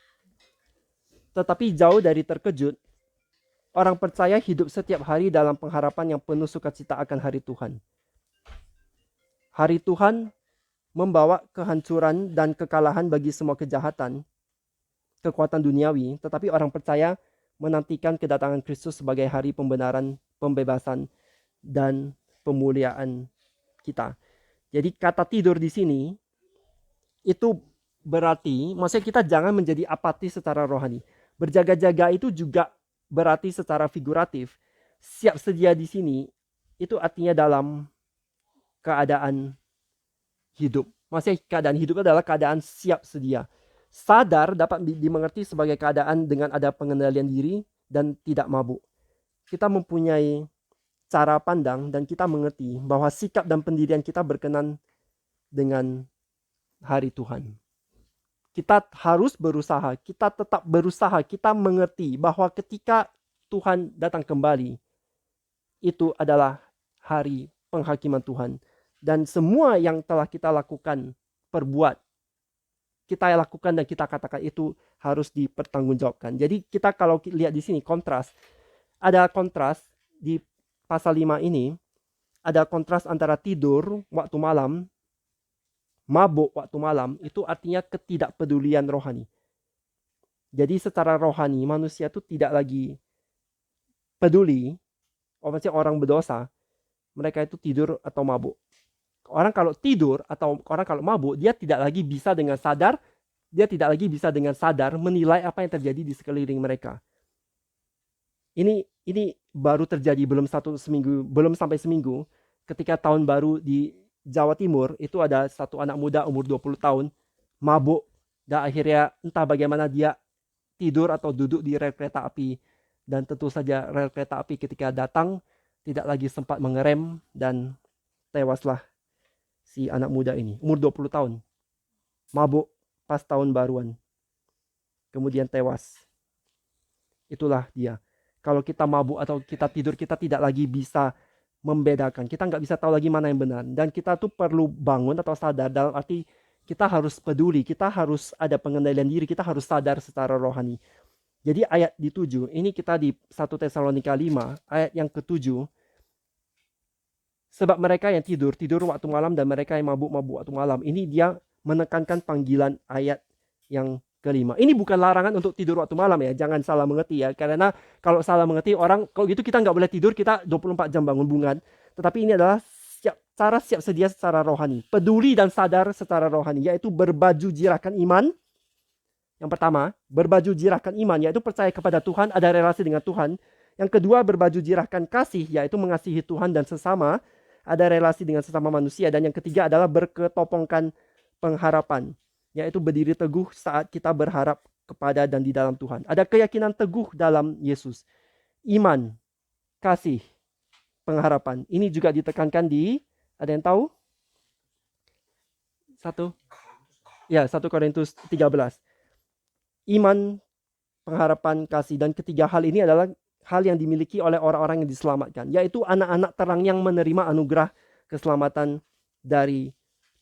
tetapi jauh dari terkejut, orang percaya hidup setiap hari dalam pengharapan yang penuh sukacita akan hari Tuhan. Hari Tuhan membawa kehancuran dan kekalahan bagi semua kejahatan, kekuatan duniawi, tetapi orang percaya menantikan kedatangan Kristus sebagai hari pembenaran, pembebasan, dan pemuliaan kita. Jadi kata tidur di sini itu berarti, maksudnya kita jangan menjadi apatis secara rohani. Berjaga-jaga itu juga berarti secara figuratif. Siap sedia di sini itu artinya dalam keadaan hidup. Maksudnya keadaan hidup adalah keadaan siap sedia. Sadar dapat dimengerti sebagai keadaan dengan ada pengendalian diri dan tidak mabuk. Kita mempunyai cara pandang dan kita mengerti bahwa sikap dan pendirian kita berkenan dengan hari Tuhan. Kita harus berusaha, kita tetap berusaha, kita mengerti bahwa ketika Tuhan datang kembali, itu adalah hari penghakiman Tuhan. Dan semua yang telah kita lakukan, perbuat, kita lakukan dan kita katakan itu harus dipertanggungjawabkan. Jadi kita kalau lihat di sini kontras, ada kontras di pasal 5 ini, ada kontras antara tidur waktu malam, mabuk waktu malam, itu artinya ketidakpedulian rohani. Jadi secara rohani manusia itu tidak lagi peduli, maksudnya orang berdosa, mereka itu tidur atau mabuk. Orang kalau tidur atau orang kalau mabuk, dia tidak lagi bisa dengan sadar menilai apa yang terjadi di sekeliling mereka. Ini baru terjadi belum sampai seminggu, ketika tahun baru di Jawa Timur, itu ada satu anak muda umur 20 tahun mabuk dan akhirnya entah bagaimana dia tidur atau duduk di rel kereta api, dan tentu saja rel kereta api ketika datang tidak lagi sempat mengerem dan tewaslah si anak muda ini, umur 20 tahun, mabuk pas tahun baruan. kemudian tewas. Itulah dia. Kalau kita mabuk atau kita tidur, kita tidak lagi bisa membedakan. Kita nggak bisa tahu lagi mana yang benar. Dan kita tuh perlu bangun atau sadar dalam arti kita harus peduli, kita harus ada pengendalian diri, kita harus sadar secara rohani. Jadi ayat di 7, ini kita di 1 Tesalonika 5, ayat yang ke-7. Sebab mereka yang tidur waktu malam dan mereka yang mabuk waktu malam. Ini dia menekankan panggilan ayat yang kelima. Ini bukan larangan untuk tidur waktu malam ya, jangan salah mengerti ya. Karena kalau salah mengerti orang, kalau gitu kita nggak boleh tidur, kita 24 jam bangun bungan. Tetapi ini adalah cara siap sedia secara rohani. Peduli dan sadar secara rohani, yaitu berbaju jirakan iman. Yang pertama, berbaju jirakan iman, yaitu percaya kepada Tuhan, ada relasi dengan Tuhan. Yang kedua, berbaju jirakan kasih, yaitu mengasihi Tuhan dan sesama, ada relasi dengan sesama manusia. Dan yang ketiga adalah berketopongkan pengharapan, yaitu berdiri teguh saat kita berharap kepada dan di dalam Tuhan. Ada keyakinan teguh dalam Yesus. Iman, kasih, pengharapan. Ini juga ditekankan di, ada yang tahu? 1 Korintus 13. Iman, pengharapan, kasih. Dan ketiga hal ini adalah hal yang dimiliki oleh orang-orang yang diselamatkan, yaitu anak-anak terang yang menerima anugerah keselamatan dari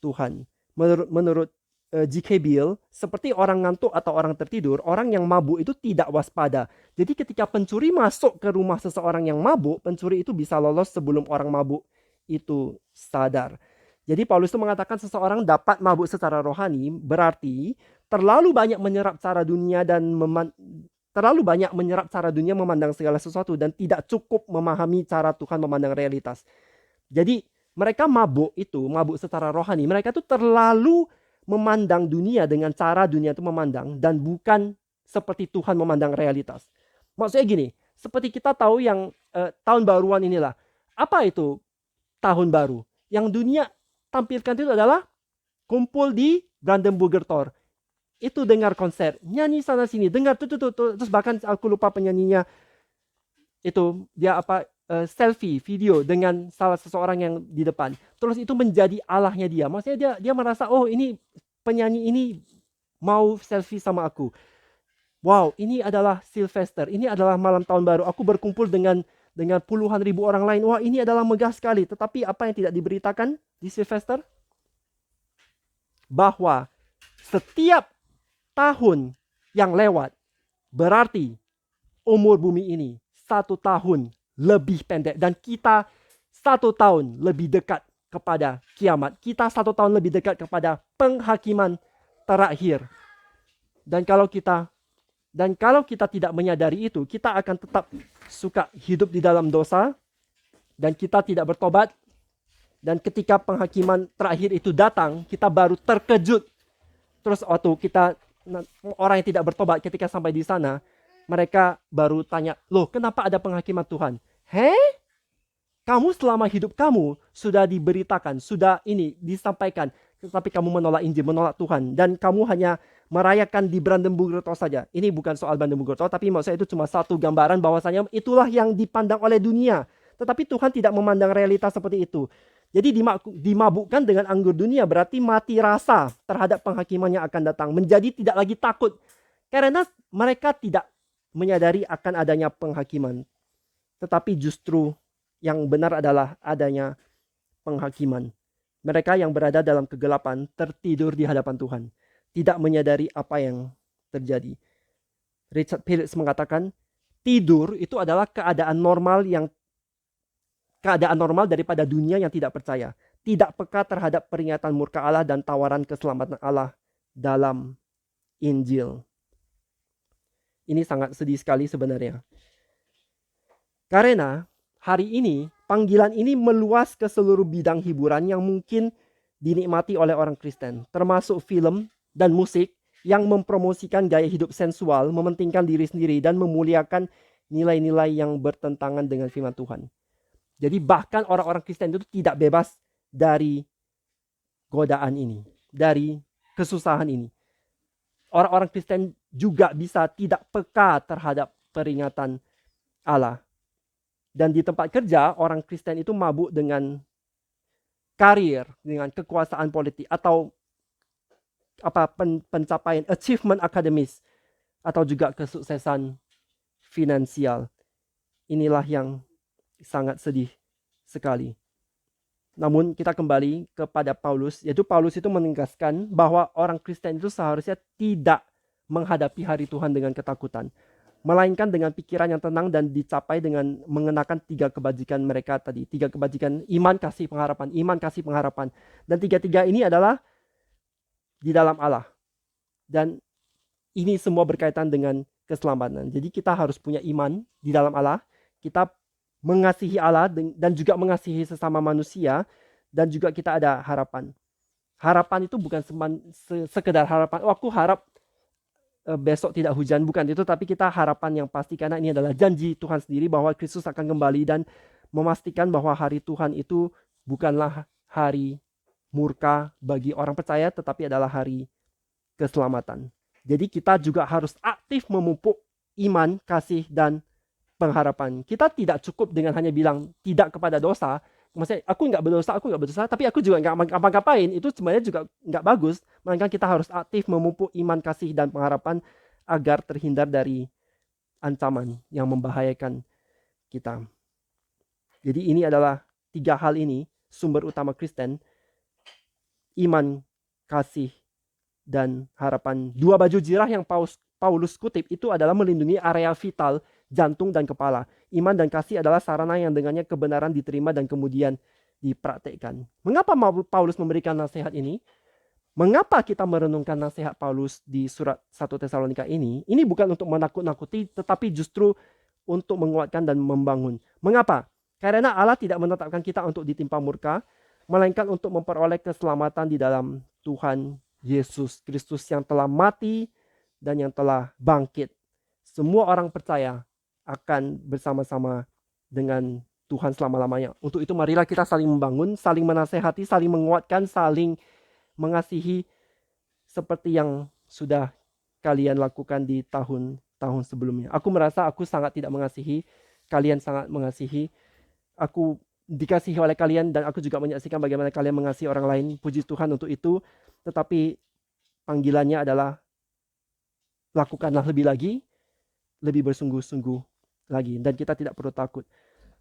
Tuhan. Menurut G.K. Beale, seperti orang ngantuk atau orang tertidur, orang yang mabuk itu tidak waspada. Jadi ketika pencuri masuk ke rumah seseorang yang mabuk, pencuri itu bisa lolos sebelum orang mabuk itu sadar. Jadi Paulus itu mengatakan seseorang dapat mabuk secara rohani, berarti terlalu banyak menyerap cara dunia dan memandang segala sesuatu dan tidak cukup memahami cara Tuhan memandang realitas. Jadi mereka mabuk secara rohani. Mereka itu terlalu memandang dunia dengan cara dunia itu memandang dan bukan seperti Tuhan memandang realitas. Maksudnya gini, seperti kita tahu yang tahun baruan inilah. Apa itu tahun baru? Yang dunia tampilkan itu adalah kumpul di Brandenburger Tor. Itu dengar konser, nyanyi sana sini, dengar tuh. Terus bahkan aku lupa penyanyinya. Itu dia selfie, video dengan salah seseorang yang di depan. Terus itu menjadi allahnya dia. Maksudnya dia merasa, oh ini penyanyi ini mau selfie sama aku. Wow, ini adalah Sylvester, ini adalah malam tahun baru. Aku berkumpul dengan puluhan ribu orang lain. Wah, ini adalah megah sekali. Tetapi apa yang tidak diberitakan di Sylvester? Bahwa setiap tahun yang lewat berarti umur bumi ini 1 tahun lebih pendek. Dan kita 1 tahun lebih dekat kepada kiamat. Kita 1 tahun lebih dekat kepada penghakiman terakhir. Dan kalau kita tidak menyadari itu, kita akan tetap suka hidup di dalam dosa dan kita tidak bertobat. Dan ketika penghakiman terakhir itu datang, kita baru terkejut. Terus orang yang tidak bertobat ketika sampai di sana, mereka baru tanya, loh kenapa ada penghakiman Tuhan? Kamu selama hidup kamu sudah diberitakan, sudah disampaikan, tetapi kamu menolak Injil, menolak Tuhan, dan kamu hanya merayakan di Brandenburger Tor saja. Ini bukan soal Brandenburger Tor, tapi maksud saya itu cuma satu gambaran bahwasanya itulah yang dipandang oleh dunia. Tetapi Tuhan tidak memandang realitas seperti itu. Jadi dimabukkan dengan anggur dunia berarti mati rasa terhadap penghakiman yang akan datang. Menjadi tidak lagi takut. Karena mereka tidak menyadari akan adanya penghakiman. Tetapi justru yang benar adalah adanya penghakiman. Mereka yang berada dalam kegelapan tertidur di hadapan Tuhan. Tidak menyadari apa yang terjadi. Richard Phillips mengatakan, tidur itu adalah keadaan normal daripada dunia yang tidak percaya. Tidak peka terhadap peringatan murka Allah dan tawaran keselamatan Allah dalam Injil. Ini sangat sedih sekali sebenarnya. Karena hari ini, panggilan ini meluas ke seluruh bidang hiburan yang mungkin dinikmati oleh orang Kristen. Termasuk film dan musik yang mempromosikan gaya hidup sensual, mementingkan diri sendiri, dan memuliakan nilai-nilai yang bertentangan dengan firman Tuhan. Jadi bahkan orang-orang Kristen itu tidak bebas dari godaan ini, dari kesusahan ini. Orang-orang Kristen juga bisa tidak peka terhadap peringatan Allah. Dan di tempat kerja, orang Kristen itu mabuk dengan karir, dengan kekuasaan politik, atau pencapaian, achievement akademis, atau juga kesuksesan finansial. Inilah yang sangat sedih sekali. Namun kita kembali kepada Paulus, yaitu Paulus itu menegaskan bahwa orang Kristen itu seharusnya tidak menghadapi hari Tuhan dengan ketakutan, melainkan dengan pikiran yang tenang dan dicapai dengan mengenakan 3 kebajikan mereka tadi. 3 kebajikan: iman, kasih, pengharapan. Iman, kasih, pengharapan. Dan 3-3 ini adalah di dalam Allah. Dan ini semua berkaitan dengan keselamatan. Jadi kita harus punya iman di dalam Allah. Kita mengasihi Allah dan juga mengasihi sesama manusia. Dan juga kita ada harapan. Harapan itu bukan sekedar harapan, oh aku harap besok tidak hujan, bukan itu, tapi kita harapan yang pasti, karena ini adalah janji Tuhan sendiri bahwa Kristus akan kembali dan memastikan bahwa hari Tuhan itu bukanlah hari murka bagi orang percaya, tetapi adalah hari keselamatan. Jadi kita juga harus aktif memupuk iman, kasih, dan pengharapan. Kita tidak cukup dengan hanya bilang tidak kepada dosa. Maksudnya aku nggak berdosa, tapi aku juga nggak ngapa-ngapain. Itu sebenarnya juga nggak bagus. Melainkan kita harus aktif memupuk iman, kasih, dan pengharapan agar terhindar dari ancaman yang membahayakan kita. Jadi ini adalah 3 hal ini, sumber utama Kristen: iman, kasih, dan harapan. 2 baju zirah yang Paulus kutip itu adalah melindungi area vital, jantung dan kepala. Iman dan kasih adalah sarana yang dengannya kebenaran diterima dan kemudian dipraktekkan. Mengapa Paulus memberikan nasihat ini? Mengapa kita merenungkan nasihat Paulus di surat 1 Tesalonika ini? Ini bukan untuk menakut-nakuti, tetapi justru untuk menguatkan dan membangun. Mengapa? Karena Allah tidak menetapkan kita untuk ditimpa murka, melainkan untuk memperoleh keselamatan di dalam Tuhan Yesus Kristus yang telah mati dan yang telah bangkit. Semua orang percaya akan bersama-sama dengan Tuhan selama-lamanya. Untuk itu marilah kita saling membangun, saling menasehati, saling menguatkan, saling mengasihi seperti yang sudah kalian lakukan di tahun-tahun sebelumnya. Aku merasa aku sangat tidak mengasihi, kalian sangat mengasihi. Aku dikasihi oleh kalian dan aku juga menyaksikan bagaimana kalian mengasihi orang lain. Puji Tuhan untuk itu. Tetapi panggilannya adalah lakukanlah lebih lagi, lebih bersungguh-sungguh lagi, dan kita tidak perlu takut.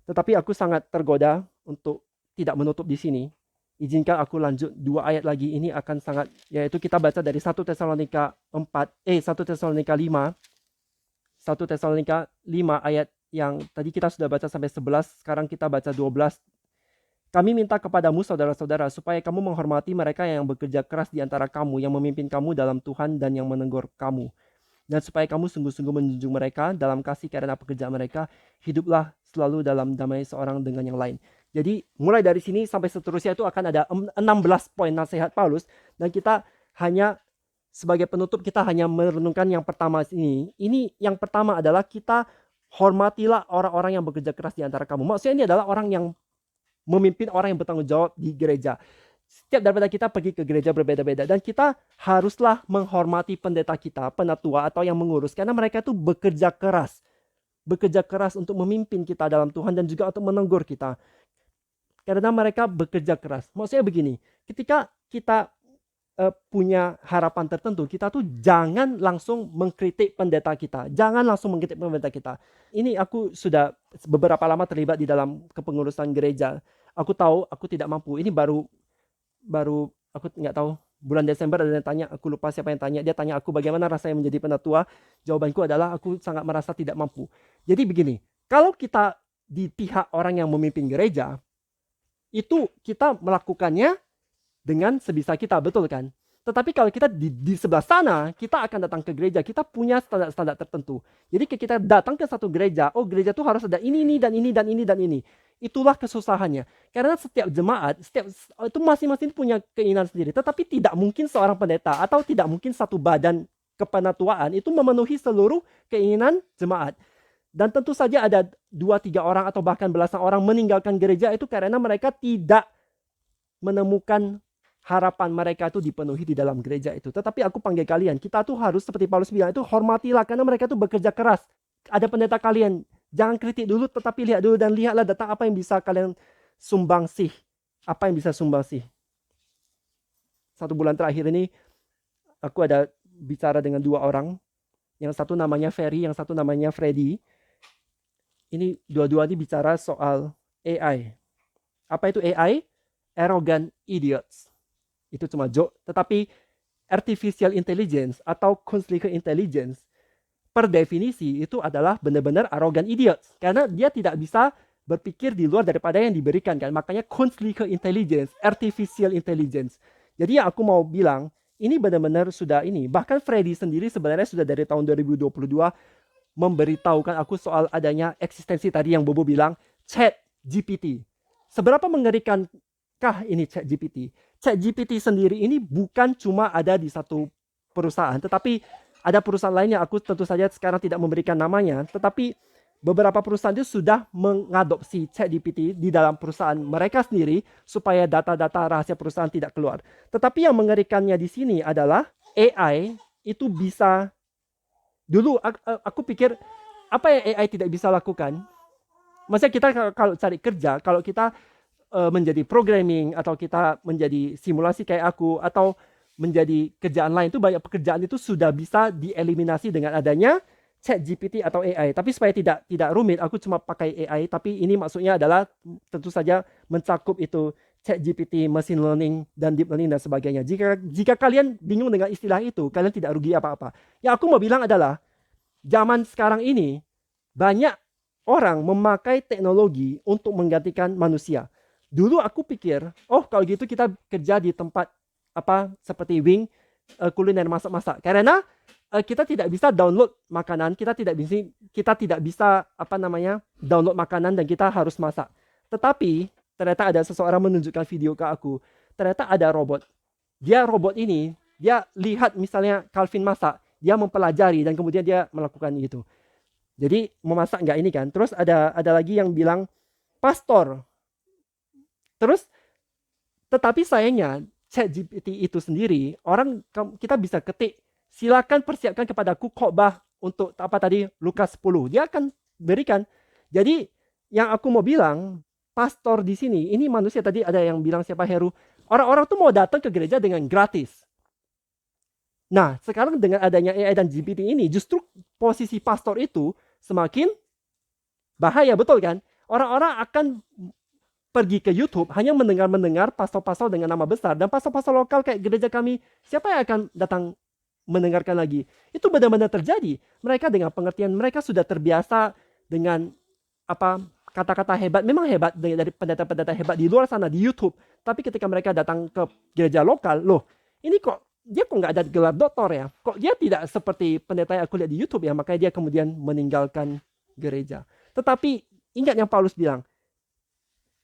Tetapi aku sangat tergoda untuk tidak menutup di sini. Izinkan aku lanjut 2 ayat lagi. Ini akan sangat, yaitu kita baca dari 1 Tesalonika 5 ayat yang tadi kita sudah baca sampai 11, sekarang kita baca 12. Kami minta kepadamu saudara-saudara supaya kamu menghormati mereka yang bekerja keras di antara kamu, yang memimpin kamu dalam Tuhan dan yang menegur kamu. Dan supaya kamu sungguh-sungguh menjunjung mereka dalam kasih karena pekerjaan mereka, hiduplah selalu dalam damai seorang dengan yang lain. Jadi mulai dari sini sampai seterusnya itu akan ada 16 poin nasihat Paulus, dan kita hanya sebagai penutup kita hanya merenungkan yang pertama ini. Ini yang pertama adalah kita hormatilah orang-orang yang bekerja keras di antara kamu. Maksudnya ini adalah orang yang memimpin, orang yang bertanggung jawab di gereja. Setiap daripada kita pergi ke gereja berbeda-beda, dan kita haruslah menghormati pendeta kita, penatua atau yang mengurus, karena mereka itu bekerja keras untuk memimpin kita dalam Tuhan dan juga untuk menegur kita, karena mereka bekerja keras. Maksudnya begini, ketika kita punya harapan tertentu, kita tuh jangan langsung mengkritik pendeta kita, Ini aku sudah beberapa lama terlibat di dalam kepengurusan gereja. Aku tahu aku tidak mampu. Ini baru aku nggak tahu, bulan Desember ada yang tanya, aku lupa siapa yang tanya, dia tanya aku bagaimana rasanya menjadi penatua. Jawabanku adalah aku sangat merasa tidak mampu. Jadi begini, kalau kita di pihak orang yang memimpin gereja, itu kita melakukannya dengan sebisa kita, betul kan? Tetapi kalau kita di sebelah sana, kita akan datang ke gereja, kita punya standar-standar tertentu. Jadi kita datang ke satu gereja, oh gereja itu harus ada ini dan ini dan ini dan ini. Itulah kesusahannya. Karena setiap jemaat, itu masing-masing punya keinginan sendiri. Tetapi tidak mungkin seorang pendeta atau tidak mungkin satu badan kepenatuaan itu memenuhi seluruh keinginan jemaat. Dan tentu saja ada 2-3 orang atau bahkan belasan orang meninggalkan gereja itu karena mereka tidak menemukan harapan mereka itu dipenuhi di dalam gereja itu. Tetapi aku panggil kalian, kita tuh harus seperti Paulus bilang itu, hormatilah karena mereka tuh bekerja keras. Ada pendeta kalian, jangan kritik dulu tetapi lihat dulu, dan lihatlah datang apa yang bisa kalian sumbangsih. Apa yang bisa sumbangsih. 1 bulan terakhir ini aku ada bicara dengan 2 orang yang satu namanya Ferry, yang satu namanya Freddy. Ini dua-dua ini bicara soal AI. Apa itu AI? Arrogant idiots. Itu cuma joke. Tetapi artificial intelligence atau künstliche Intelligence per definisi itu adalah benar-benar arrogant idiots. Karena dia tidak bisa berpikir di luar daripada yang diberikan kan. Makanya künstliche Intelligence, artificial intelligence. Jadi yang aku mau bilang, ini benar-benar sudah ini. Bahkan Freddy sendiri sebenarnya sudah dari tahun 2022 memberitahukan aku soal adanya eksistensi tadi yang Bobo bilang, Chat GPT. Seberapa mengerikankah ini Chat GPT? Chat GPT sendiri ini bukan cuma ada di satu perusahaan, tetapi ada perusahaan lainnya. Aku tentu saja sekarang tidak memberikan namanya, tetapi beberapa perusahaan itu sudah mengadopsi ChatGPT di dalam perusahaan mereka sendiri supaya data-data rahasia perusahaan tidak keluar. Tetapi yang mengerikannya di sini adalah AI itu bisa, dulu aku pikir apa yang AI tidak bisa lakukan? Maksudnya kita kalau cari kerja, kalau kita menjadi programming atau kita menjadi simulasi kayak aku atau menjadi kerjaan lain, itu banyak pekerjaan itu sudah bisa dieliminasi dengan adanya ChatGPT atau AI. Tapi supaya tidak rumit, aku cuma pakai AI. Tapi ini maksudnya adalah tentu saja mencakup itu ChatGPT, machine learning, dan deep learning dan sebagainya. Jika kalian bingung dengan istilah itu, kalian tidak rugi apa-apa. Yang aku mau bilang adalah zaman sekarang ini banyak orang memakai teknologi untuk menggantikan manusia. Dulu aku pikir, oh kalau gitu kita kerja di tempat apa seperti wing kuliner masak-masak. Karena kita tidak bisa download makanan, kita tidak bisa download makanan dan kita harus masak. Tetapi ternyata ada seseorang menunjukkan video ke aku. Ternyata ada robot. Robot ini dia lihat misalnya Calvin masak, dia mempelajari dan kemudian dia melakukan itu. Jadi memasak nggak ini kan? Terus ada lagi yang bilang pastor. Terus tetapi sayangnya ChatGPT itu sendiri kita bisa ketik, silakan persiapkan kepadaku khotbah untuk apa tadi Lukas 10. Dia akan berikan. Jadi yang aku mau bilang, pastor di sini, ini manusia tadi ada yang bilang siapa Heru, orang-orang tuh mau datang ke gereja dengan gratis. Nah, sekarang dengan adanya AI dan GPT ini, justru posisi pastor itu semakin bahaya, betul kan? Orang-orang akan pergi ke YouTube hanya mendengar pastor-pastor dengan nama besar, dan pastor-pastor lokal kayak gereja kami, siapa yang akan datang mendengarkan lagi? Itu benar-benar terjadi. Mereka dengan pengertian mereka sudah terbiasa dengan kata-kata hebat, memang hebat dari pendeta-pendeta hebat di luar sana di YouTube. Tapi ketika mereka datang ke gereja lokal, loh, ini kok nggak ada gelar doktor ya? Kok dia tidak seperti pendeta yang aku lihat di YouTube ya? Makanya dia kemudian meninggalkan gereja. Tetapi ingat yang Paulus bilang,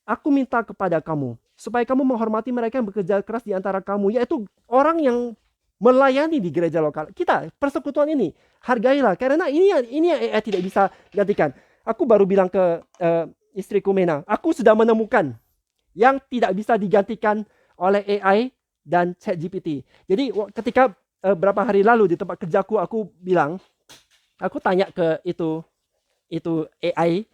aku minta kepada kamu supaya kamu menghormati mereka yang bekerja keras di antara kamu, yaitu orang yang melayani di gereja lokal. Kita persekutuan ini hargailah, karena ini yang AI tidak bisa gantikan. Aku baru bilang ke istriku Mena, aku sudah menemukan yang tidak bisa digantikan oleh AI dan ChatGPT. Jadi ketika berapa hari lalu di tempat kerjaku, aku tanya ke itu AI,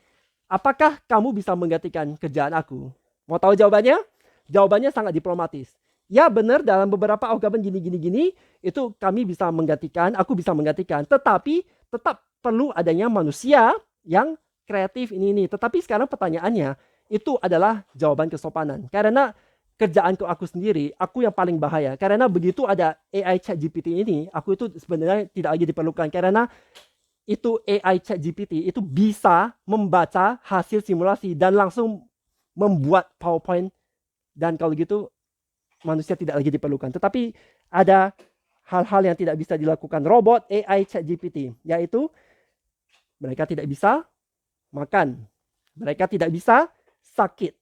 apakah kamu bisa menggantikan kerjaan aku? Mau tahu jawabannya? Jawabannya sangat diplomatis. Ya benar, dalam beberapa augaban gini, itu kami bisa menggantikan, aku bisa menggantikan. Tetapi tetap perlu adanya manusia yang kreatif ini. Tetapi sekarang pertanyaannya, itu adalah jawaban kesopanan. Karena kerjaanku aku sendiri, aku yang paling bahaya. Karena begitu ada AI ChatGPT ini, aku itu sebenarnya tidak lagi diperlukan. Karena itu AI ChatGPT itu bisa membaca hasil simulasi dan langsung membuat PowerPoint, dan kalau gitu manusia tidak lagi diperlukan. Tetapi ada hal-hal yang tidak bisa dilakukan robot AI ChatGPT, yaitu mereka tidak bisa makan, mereka tidak bisa sakit,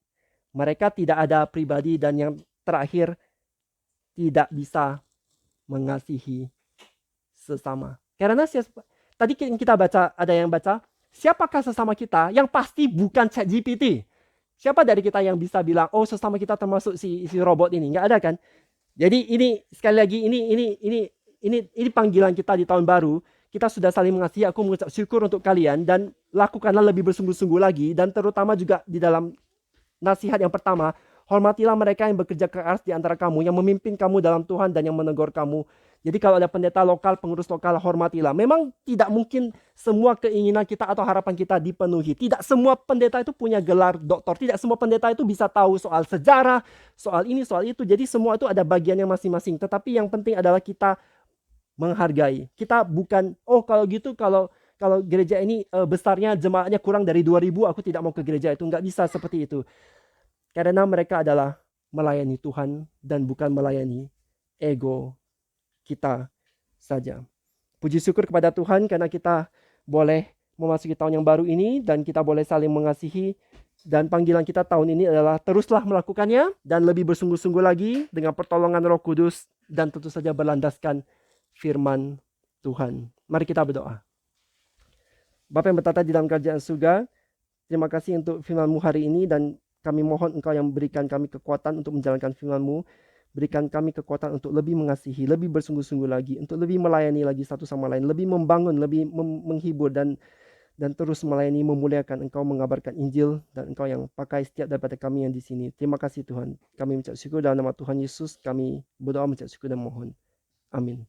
mereka tidak ada pribadi, dan yang terakhir tidak bisa mengasihi sesama. Karena tadi kita baca, ada yang baca, siapakah sesama kita? Yang pasti bukan ChatGPT. Siapa dari kita yang bisa bilang, oh sesama kita termasuk si robot ini? Nggak ada kan? Jadi ini sekali lagi ini panggilan kita di tahun baru. Kita sudah saling mengasihi. Aku mengucap syukur untuk kalian, dan lakukanlah lebih bersungguh-sungguh lagi, dan terutama juga di dalam nasihat yang pertama, Hormatilah mereka yang bekerja keras di antara kamu, yang memimpin kamu dalam Tuhan dan yang menegur kamu. Jadi kalau ada pendeta lokal, pengurus lokal, hormatilah. Memang tidak mungkin semua keinginan kita atau harapan kita dipenuhi. Tidak semua pendeta itu punya gelar doktor. Tidak semua pendeta itu bisa tahu soal sejarah, soal ini, soal itu. Jadi semua itu ada bagiannya masing-masing. Tetapi yang penting adalah kita menghargai. Kita bukan, oh kalau gitu, kalau gereja ini besarnya jemaatnya kurang dari 2000, aku tidak mau ke gereja itu. Nggak bisa seperti itu. Karena mereka adalah melayani Tuhan dan bukan melayani ego kita saja. Puji syukur kepada Tuhan karena kita boleh memasuki tahun yang baru ini dan kita boleh saling mengasihi. Dan panggilan kita tahun ini adalah teruslah melakukannya dan lebih bersungguh-sungguh lagi dengan pertolongan Roh Kudus dan tentu saja berlandaskan firman Tuhan. Mari kita berdoa. Bapa yang bertata di dalam kerajaan surga, terima kasih untuk firman-Mu hari ini dan kami mohon Engkau yang berikan kami kekuatan untuk menjalankan firman-Mu. Berikan kami kekuatan untuk lebih mengasihi, lebih bersungguh-sungguh lagi, untuk lebih melayani lagi satu sama lain, lebih membangun, lebih menghibur dan terus melayani, memuliakan Engkau, mengabarkan Injil dan Engkau yang pakai setiap daripada kami yang di sini. Terima kasih Tuhan. Kami mengucap syukur dalam nama Tuhan Yesus. Kami berdoa mengucap syukur dan mohon. Amin.